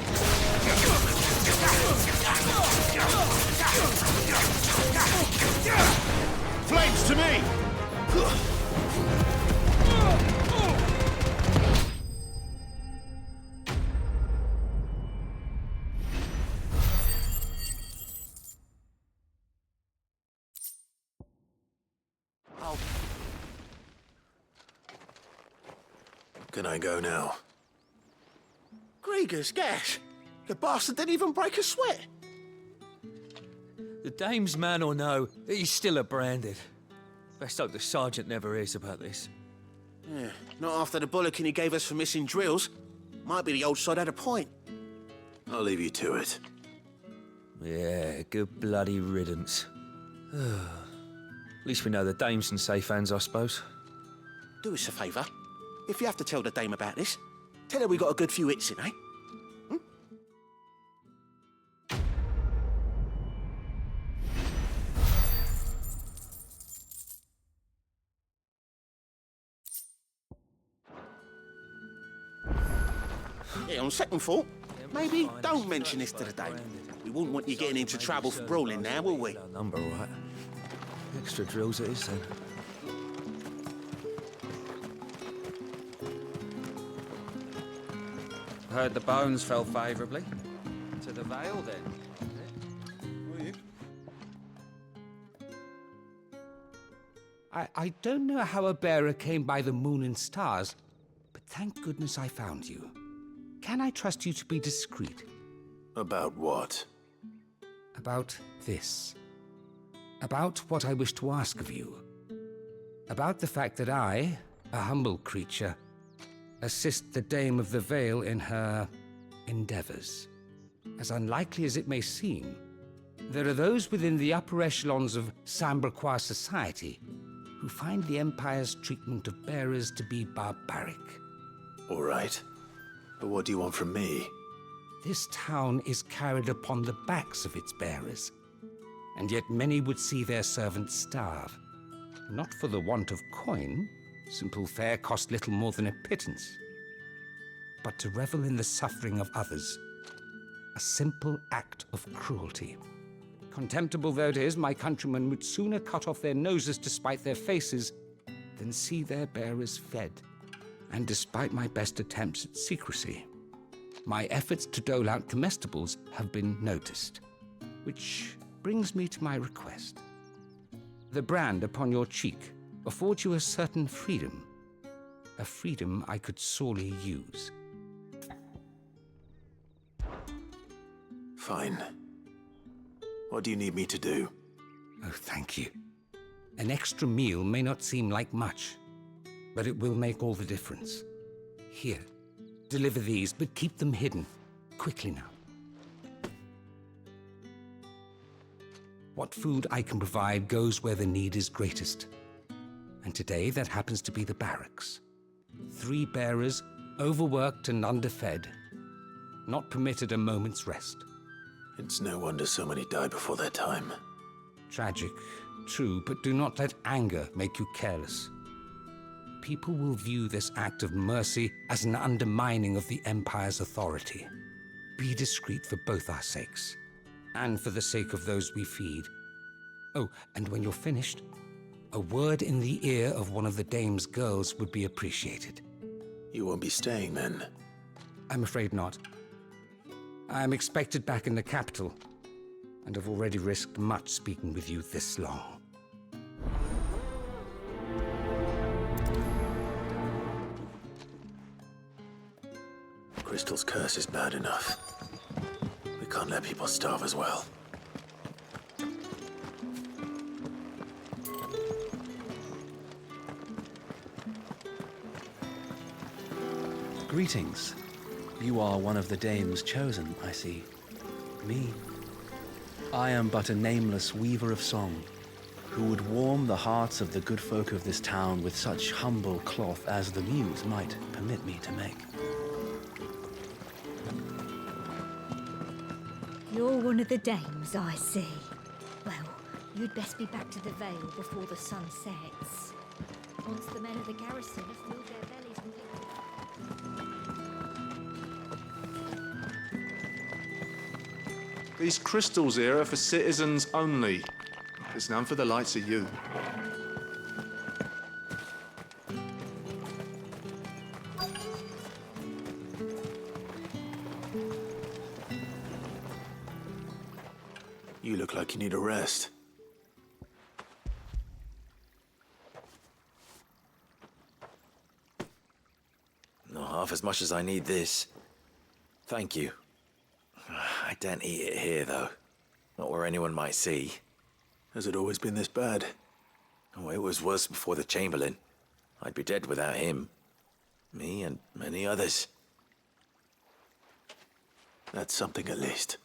Flames to me! Can I go now? Grieger's gas. The bastard didn't even break a sweat. The dame's man or no, he's still a Branded. Best hope the sergeant never hears about this. Yeah, not after the bollocking he gave us for missing drills. Might be the old sod had a point. I'll leave you to it. Yeah, good bloody riddance. At least we know the dame's in safe hands, I suppose. Do us a favour. If you have to tell the dame about this, tell her we got a good few hits in, eh? Yeah, on second thought, maybe don't mention this to the dame. We wouldn't want you getting into trouble for brawling now, will we? Number right. Extra drills it is then. Heard the bones fell favourably. To the Vale, then. I don't know how a bearer came by the moon and stars, but thank goodness I found you. Can I trust you to be discreet? About what? About this. About what I wish to ask of you. About the fact that I, a humble creature, assist the Dame of the Vale in her endeavors. As unlikely as it may seem, there are those within the upper echelons of Samberquois society who find the Empire's treatment of bearers to be barbaric. All right. But what do you want from me? This town is carried upon the backs of its bearers, and yet many would see their servants starve. Not for the want of coin, simple fare cost little more than a pittance, but to revel in the suffering of others, a simple act of cruelty. Contemptible though it is, my countrymen would sooner cut off their noses to spite their faces than see their bearers fed. And despite my best attempts at secrecy, my efforts to dole out comestibles have been noticed. Which brings me to my request. The brand upon your cheek affords you a certain freedom. A freedom I could sorely use. Fine. What do you need me to do? Oh, thank you. An extra meal may not seem like much, but it will make all the difference. Here, deliver these, but keep them hidden. Quickly now. What food I can provide goes where the need is greatest. And today, that happens to be the barracks. 3 bearers, overworked and underfed, not permitted a moment's rest. It's no wonder so many die before their time. Tragic, true, but do not let anger make you careless. People will view this act of mercy as an undermining of the Empire's authority. Be discreet for both our sakes, and for the sake of those we feed. Oh, and when you're finished, a word in the ear of one of the Dame's girls would be appreciated. You won't be staying then? I'm afraid not. I am expected back in the capital, and have already risked much speaking with you this long. Crystal's curse is bad enough. We can't let people starve as well. Greetings. You are one of the dames chosen, I see. Me? I am but a nameless weaver of song, who would warm the hearts of the good folk of this town with such humble cloth as the muse might permit me to make. You're one of the dames, I see. Well, you'd best be back to the Vale before the sun sets. Once the men of the garrison have filled their bellies with it. These crystals here are for citizens only. There's none for the likes of you. You look like you need a rest. Not half as much as I need this. Thank you. I daren't eat it here, though. Not where anyone might see. Has it always been this bad? Oh, it was worse before the Chamberlain. I'd be dead without him. Me and many others. That's something at least.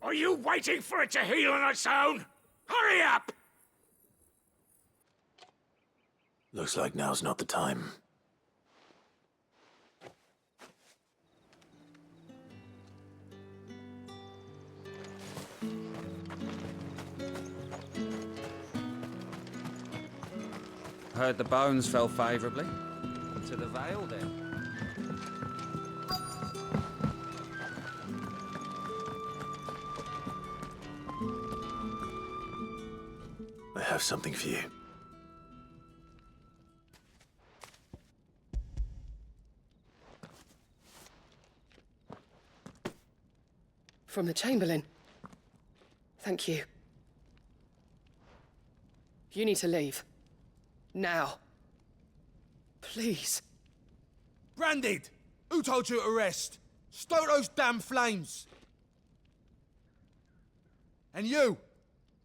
Are you waiting for it to heal on its own? Hurry up! Looks like now's not the time. Heard the bones fell favourably. To the Vale, then. have something for you. From the Chamberlain. Thank you. You need to leave. Now. Please. Branded! Who told you to rest? Stoke those damn flames! And you!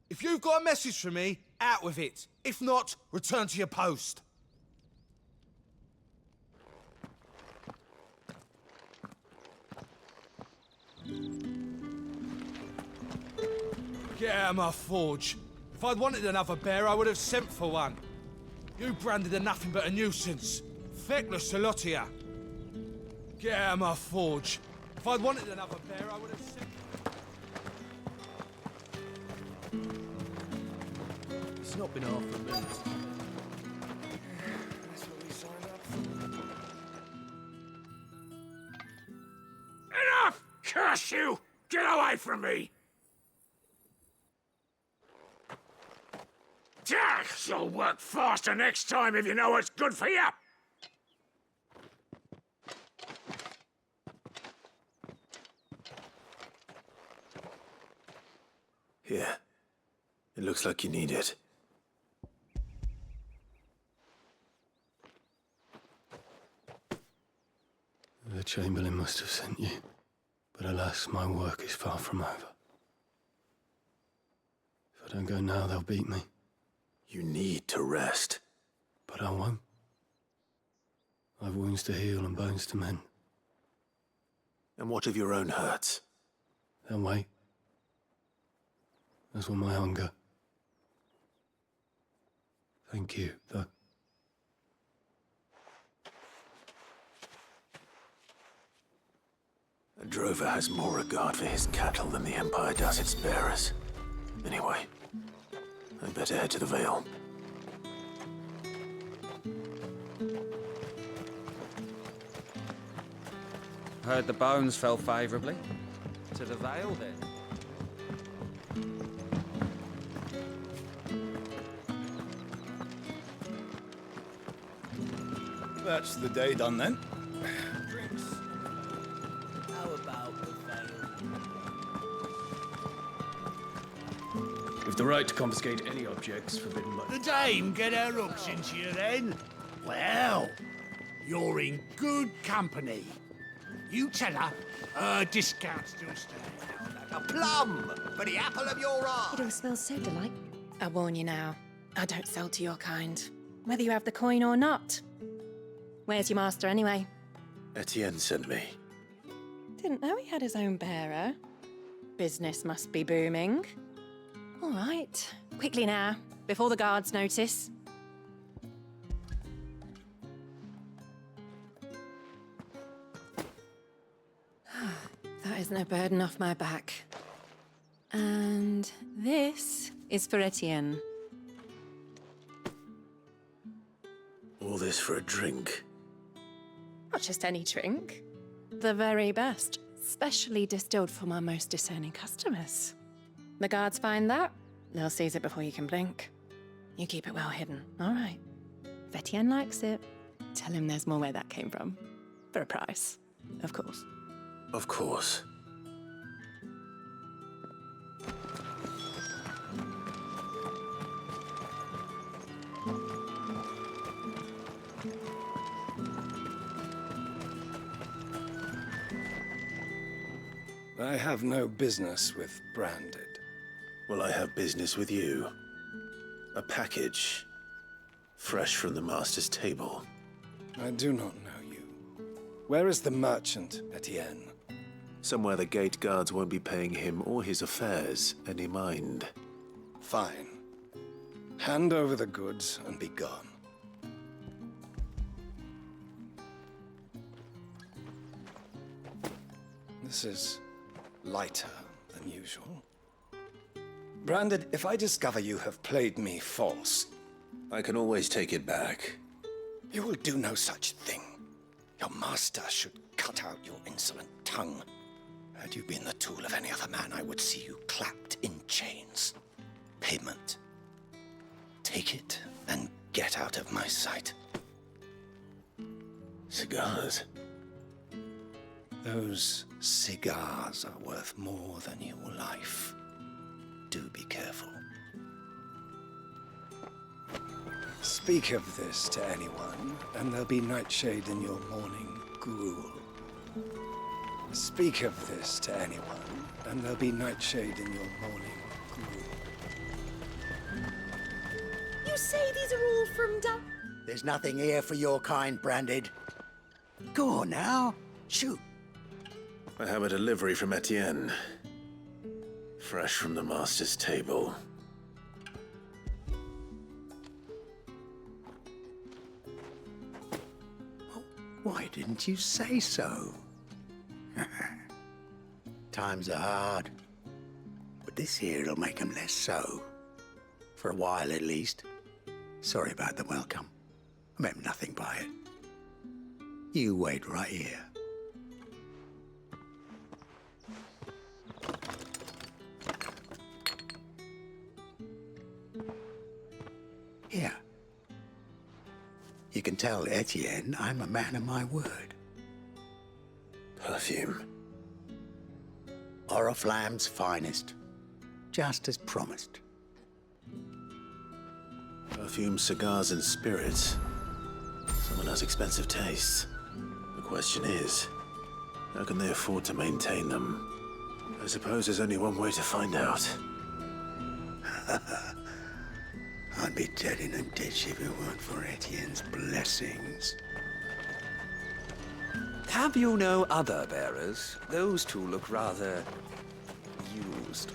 If you've got a message for me, out with it. If not, return to your post. Get out of my forge. If I'd wanted another bear, I would have sent for one. You branded are nothing but a nuisance. Feckless to lot of ya. Get out of my forge. If I'd wanted another bear, I would have sent... It's not been half a minute. That's what we signed up for. Enough! Curse you! Get away from me! You'll work faster next time if you know what's good for you! Here. It looks like you need it. The Chamberlain must have sent you, but alas, my work is far from over. If I don't go now, they'll beat me. You need to rest. But I won't. I've wounds to heal and bones to mend. And what of your own hurts? They'll wait. As will my hunger. Thank you, though. A drover has more regard for his cattle than the Empire does its bearers. Anyway, I'd better head to the Vale. Heard the bones fell favourably. To the Vale, then. That's the day done, then. Drinks. How about the Vale? With the right to confiscate any objects forbidden by... The dame get her hooks into you then? Well, you're in good company. You tell her, discounts to a stand. A plum for the apple of your eye. It all smells so delightful. I warn you now, I don't sell to your kind, whether you have the coin or not. Where's your master anyway? Etienne sent me. Didn't know he had his own bearer. Business must be booming. All right, quickly now, before the guards notice. That is no burden off my back. And this is for Etienne. All this for a drink. Not just any drink. The very best, specially distilled for my most discerning customers. The guards find that, they'll seize it before you can blink. You keep it well hidden, all right? If Etienne likes it, tell him there's more where that came from. For a price, of course. Of course. I have no business with Branded. Well, I have business with you. A package. Fresh from the Master's table. I do not know you. Where is the merchant, Etienne? Somewhere the gate guards won't be paying him or his affairs any mind. Fine. Hand over the goods and be gone. This is lighter than usual. Branded, if I discover you have played me false... I can always take it back. You will do no such thing. Your master should cut out your insolent tongue. Had you been the tool of any other man, I would see you clapped in chains. Payment. out of my sight. Cigars. Those cigars are worth more than your life. Do be careful. Speak of this to anyone, and there'll be nightshade in your morning gruel. Speak of this to anyone, and there'll be nightshade in your morning gruel. You say these are all from There's nothing here for your kind, Branded. Go on now. Shoot. I have a delivery from Etienne. Fresh from the master's table. Why didn't you say so? Times are hard. But this here'll make 'em less so. For a while, at least. Sorry about the welcome. I meant nothing by it. You wait right here. Here. You can tell Etienne I'm a man of my word. Perfume. Oriflamme's finest. Just as promised. Perfume, cigars, and spirits. Someone has expensive tastes. The question is, how can they afford to maintain them? I suppose there's only one way to find out. I'd be dead in a ditch if it weren't for Etienne's blessings. Have you no other bearers? Those two look rather used.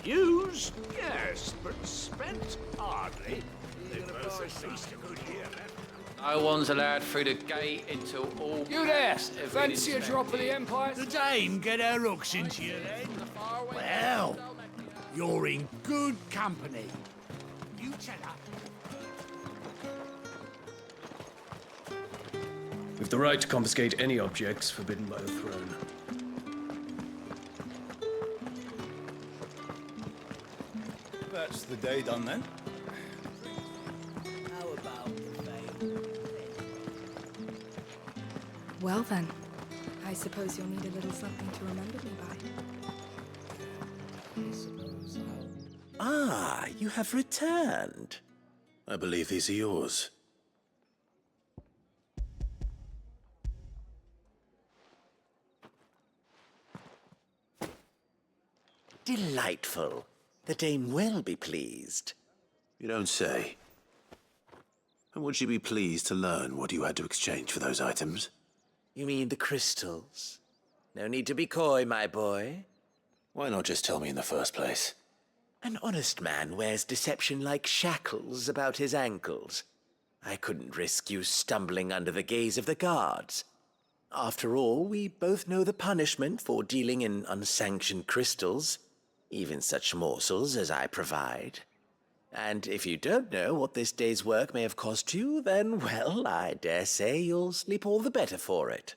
Used? Yes, but spent hardly. They've both at least a good year left. No one's allowed through the gate until all... You there! packs have been Fancy a drop of the inspected. Empire? The dame get her hooks into you then? Well, you're in good company. You tell her. We've the right to confiscate any objects forbidden by the throne. That's the day done then. How about the veil? Well then, I suppose you'll need a little something to remember me by. I suppose I'll... Ah, you have returned. I believe these are yours. Delightful. The dame will be pleased. You don't say. And would she be pleased to learn what you had to exchange for those items? You mean the crystals? No need to be coy, my boy. Why not just tell me in the first place? An honest man wears deception like shackles about his ankles. I couldn't risk you stumbling under the gaze of the guards. After all, we both know the punishment for dealing in unsanctioned crystals, even such morsels as I provide. And if you don't know what this day's work may have cost you, then, well, I dare say you'll sleep all the better for it.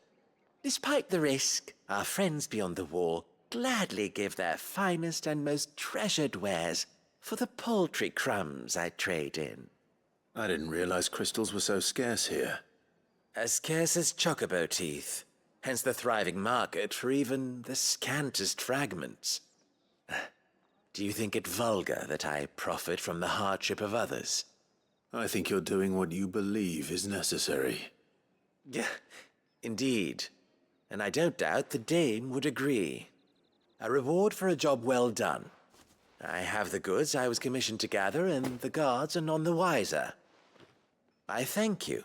Despite the risk, our friends beyond the wall gladly give their finest and most treasured wares for the paltry crumbs I trade in. I didn't realize crystals were so scarce here. As scarce as chocobo teeth, hence the thriving market for even the scantest fragments. Do you think it vulgar that I profit from the hardship of others? I think you're doing what you believe is necessary. Yeah, indeed. And I don't doubt the dame would agree. A reward for a job well done. I have the goods I was commissioned to gather, and the guards are none the wiser. I thank you,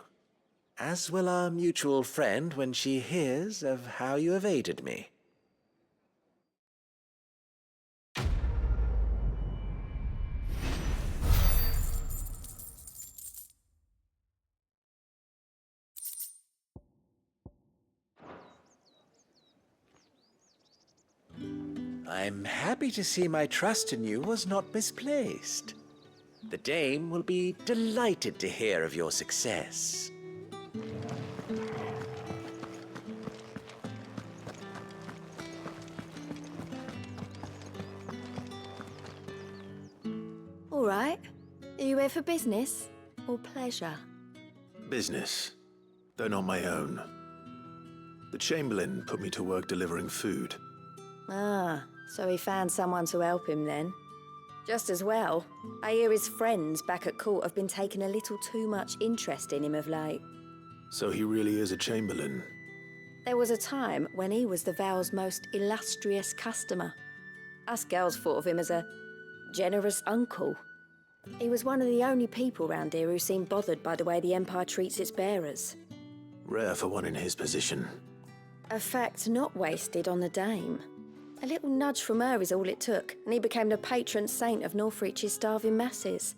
as will our mutual friend when she hears of how you have aided me. I'm happy to see my trust in you was not misplaced. The dame will be delighted to hear of your success. All right. Are you here for business? or pleasure? Business, though not my own. The Chamberlain put me to work delivering food. Ah, so he found someone to help him then. Just as well. I hear his friends back at court have been taking a little too much interest in him of late. So he really is a Chamberlain. There was a time when he was the Vale's most illustrious customer. Us girls thought of him as a generous uncle. He was one of the only people round here who seemed bothered by the way the Empire treats its bearers. Rare for one in his position. A fact not wasted on the Dame. A little nudge from her is all it took, and he became the patron saint of Northreach's starving masses.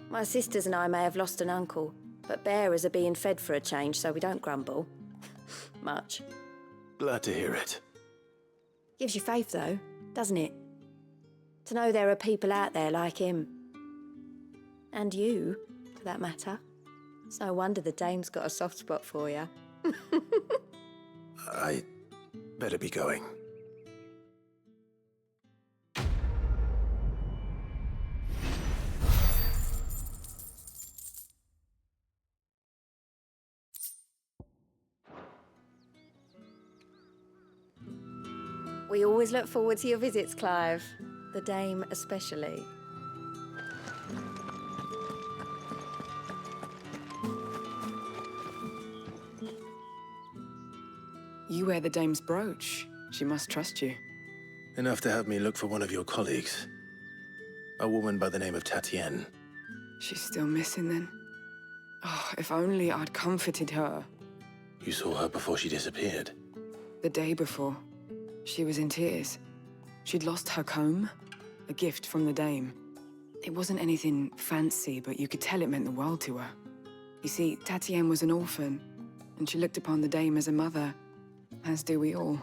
My sisters and I may have lost an uncle, but bearers are being fed for a change, so we don't grumble. Much. Glad to hear it. Gives you faith, though, doesn't it? To know there are people out there like him. And you, for that matter. It's no wonder the Dame's got a soft spot for you. I better be going. We always look forward to your visits, Clive. The Dame especially. You wear the Dame's brooch. She must trust you. Enough to have me look for one of your colleagues. A woman by the name of Tatienne. She's still missing then. Oh, if only I'd comforted her. You saw her before she disappeared? The day before. She was in tears. She'd lost her comb, a gift from the Dame. It wasn't anything fancy, but you could tell it meant the world to her. You see, Tatienne was an orphan, and she looked upon the Dame as a mother, as do we all.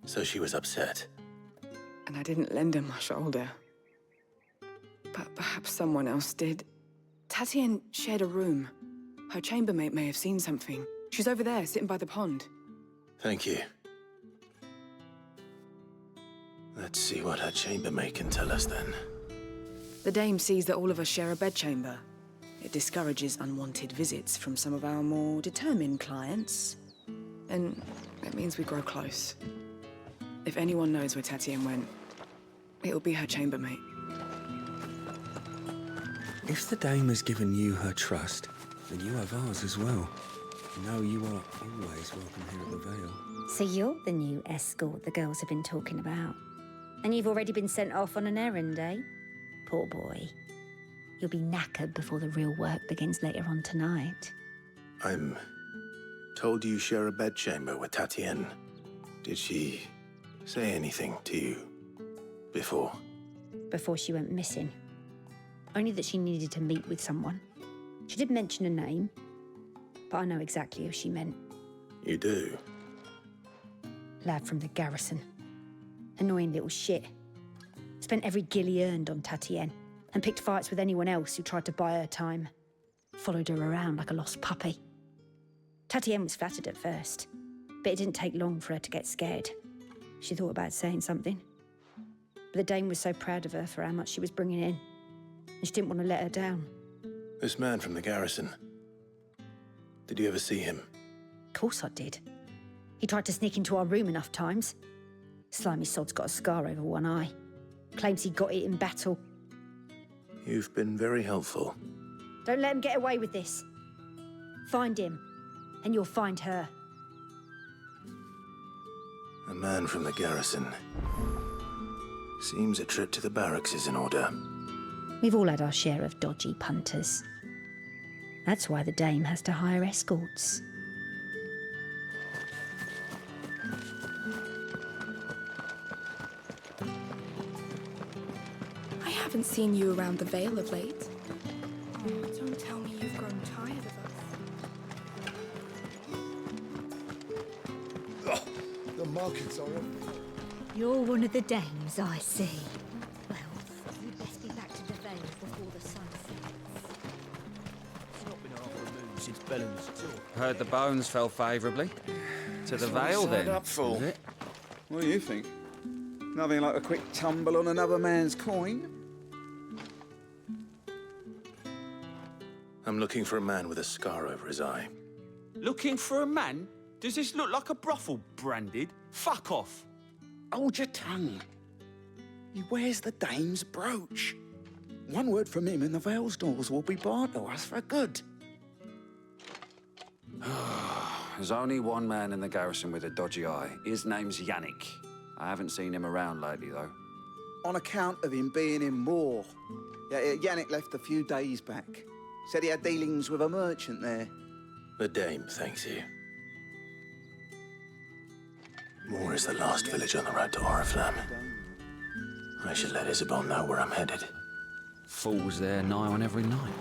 So she was upset. And I didn't lend her my shoulder. But perhaps someone else did. Tatienne shared a room. Her chambermaid may have seen something. She's over there, sitting by the pond. Thank you. Let's see what her chambermaid can tell us then. The Dame sees that all of us share a bedchamber. It discourages unwanted visits from some of our more determined clients. And it means we grow close. If anyone knows where Tatienne went, it'll be her chambermaid. If the Dame has given you her trust, then you have ours as well. No, you are always welcome here at the Vale. So you're the new escort the girls have been talking about. And you've already been sent off on an errand, eh? Poor boy. You'll be knackered before the real work begins later on tonight. I'm told you share a bedchamber with Tatienne. Did she say anything to you before? Before she went missing. Only that she needed to meet with someone. She did mention a name, but I know exactly who she meant. You do? Lad from the garrison. Annoying little shit. Spent every guil he earned on Tatienne, and picked fights with anyone else who tried to buy her time. Followed her around like a lost puppy. Tatienne was flattered at first, but it didn't take long for her to get scared. She thought about saying something. But the Dame was so proud of her for how much she was bringing in, and she didn't want to let her down. This man from the garrison. Did you ever see him? Of course I did. He tried to sneak into our room enough times. Slimy sod's got a scar over one eye. Claims he got it in battle. You've been very helpful. Don't let him get away with this. Find him, and you'll find her. A man from the garrison. Seems a trip to the barracks is in order. We've all had our share of dodgy punters. That's why the Dame has to hire escorts. I haven't seen you around the Vale of late. Oh, don't tell me you've grown tired of us. The markets are empty. You're one of the Dames, I see. Well, you'd best be back to the Vale before the sun sets. It's not been half a moon since Bellum's tour. Heard the bones fell favourably. To the Vale, then. Up for. is it? What do you think? Nothing like a quick tumble on another man's coin? I'm looking for a man with a scar over his eye. Looking for a man? Does this look like a brothel, Branded? Fuck off. Hold your tongue. He wears the dame's brooch. One word from him and the Vale's doors will be barred to us for good. There's only one man in the garrison with a dodgy eye. His name's Yannick. I haven't seen him around lately, though. On account of him being in war. Yeah, Yannick left a few days back. Said he had dealings with a merchant there. The dame thanks you. Moor is the last village on the road to Oriflamme. I should let Isabel know where I'm headed. Falls there nigh on every night.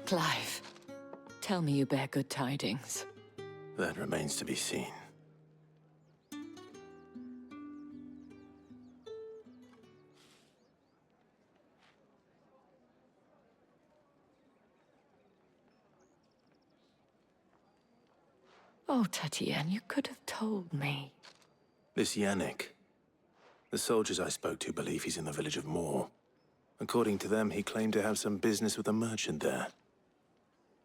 Clive, tell me you bear good tidings. That remains to be seen. Oh, Tatienne, you could have told me. This Yannick. The soldiers I spoke to believe he's in the village of Moor. According to them, he claimed to have some business with a merchant there.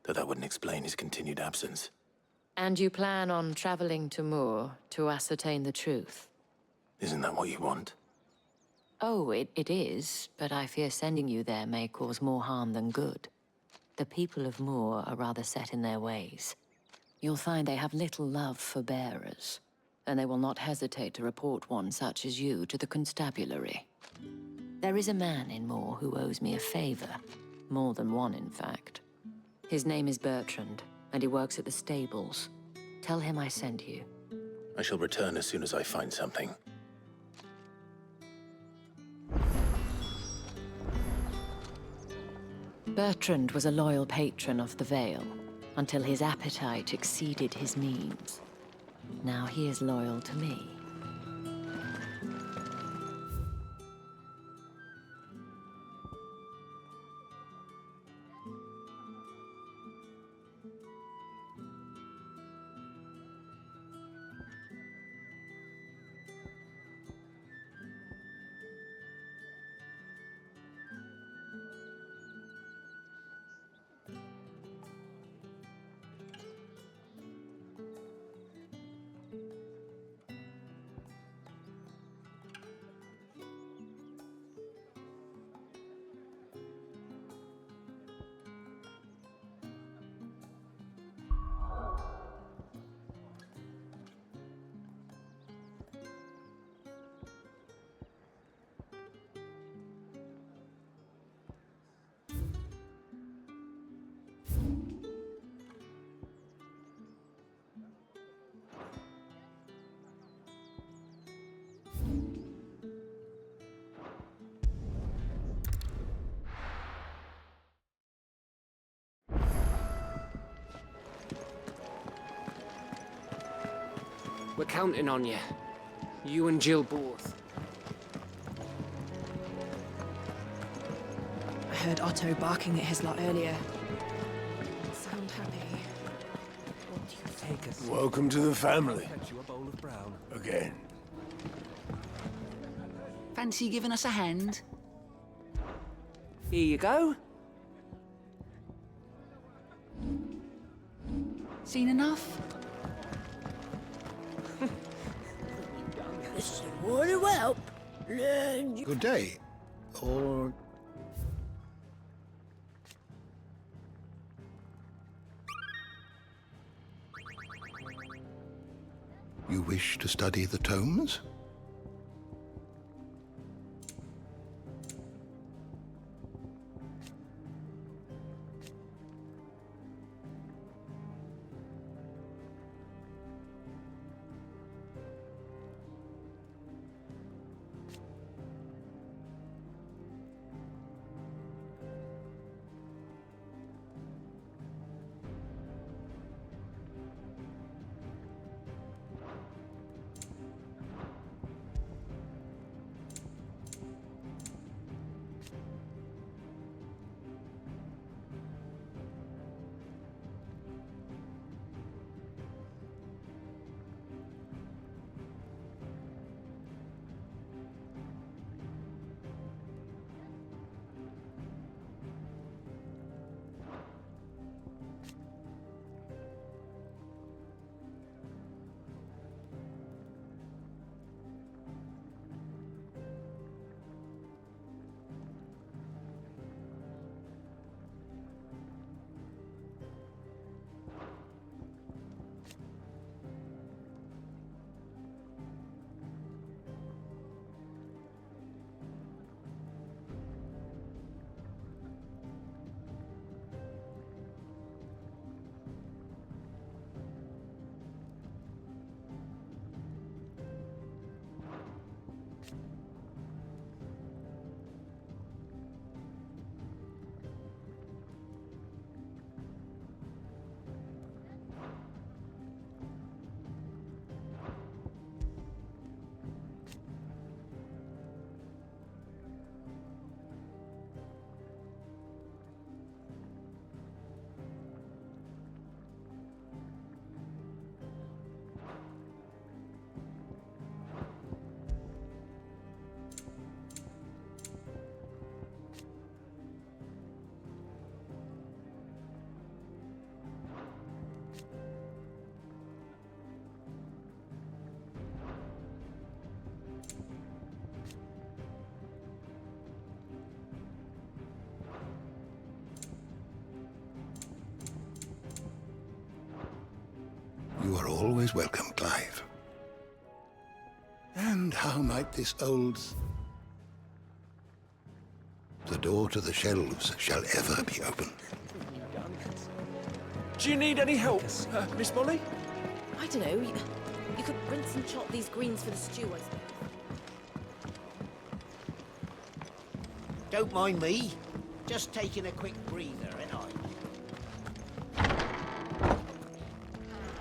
Though that wouldn't explain his continued absence. And you plan on traveling to Moor to ascertain the truth? Isn't that what you want? Oh, it is, but I fear sending you there may cause more harm than good. The people of Moor are rather set in their ways. You'll find they have little love for bearers, and they will not hesitate to report one such as you to the constabulary. There is a man in Moor who owes me a favor. More than one, in fact. His name is Bertrand, and he works at the stables. Tell him I sent you. I shall return as soon as I find something. Bertrand was a loyal patron of the Vale, until his appetite exceeded his means. Now he is loyal to me. We're counting on you. You and Jill both. I heard Otto barking at his lot earlier. Sound happy. What do you take us? Welcome to the family. Fetch you a bowl of brown. Again. Fancy giving us a hand? Here you go. Seen enough? Would it help? Good day. Or... You wish to study the tomes? always welcome, Clive. And how might this old... The door to the shelves shall ever be open. Do you need any help, Miss Molly? I don't know. You could rinse and chop these greens for the stew, I suppose. Don't mind me. Just taking a quick breather, ain't I?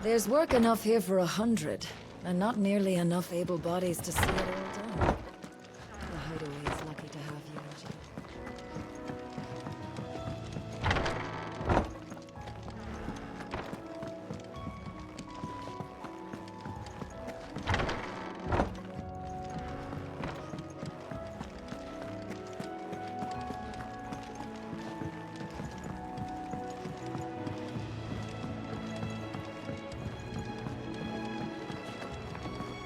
There's work enough here for 100, and not nearly enough able bodies to see it all done. The hideaway is lucky to have you, Yoshi.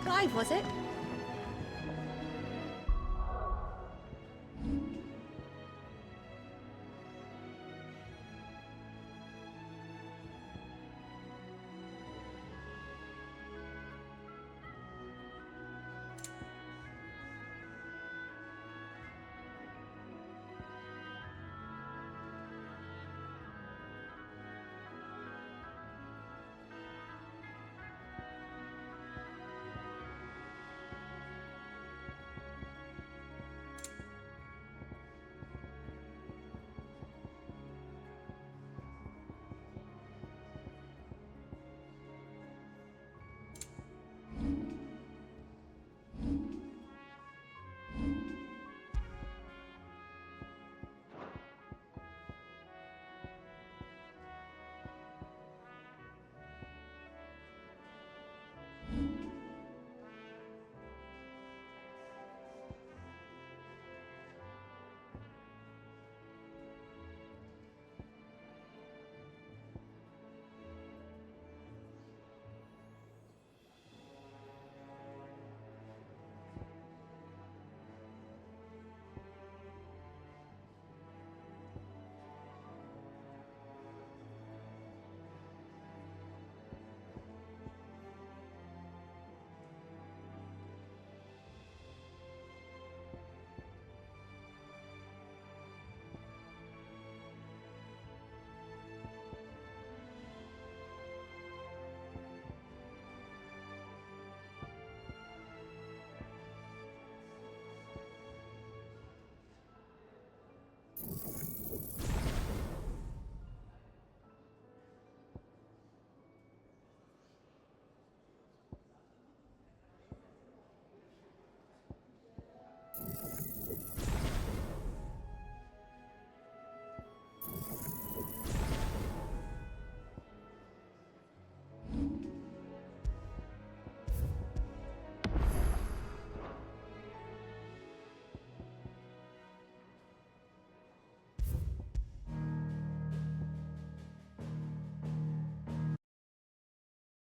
Clive, was it?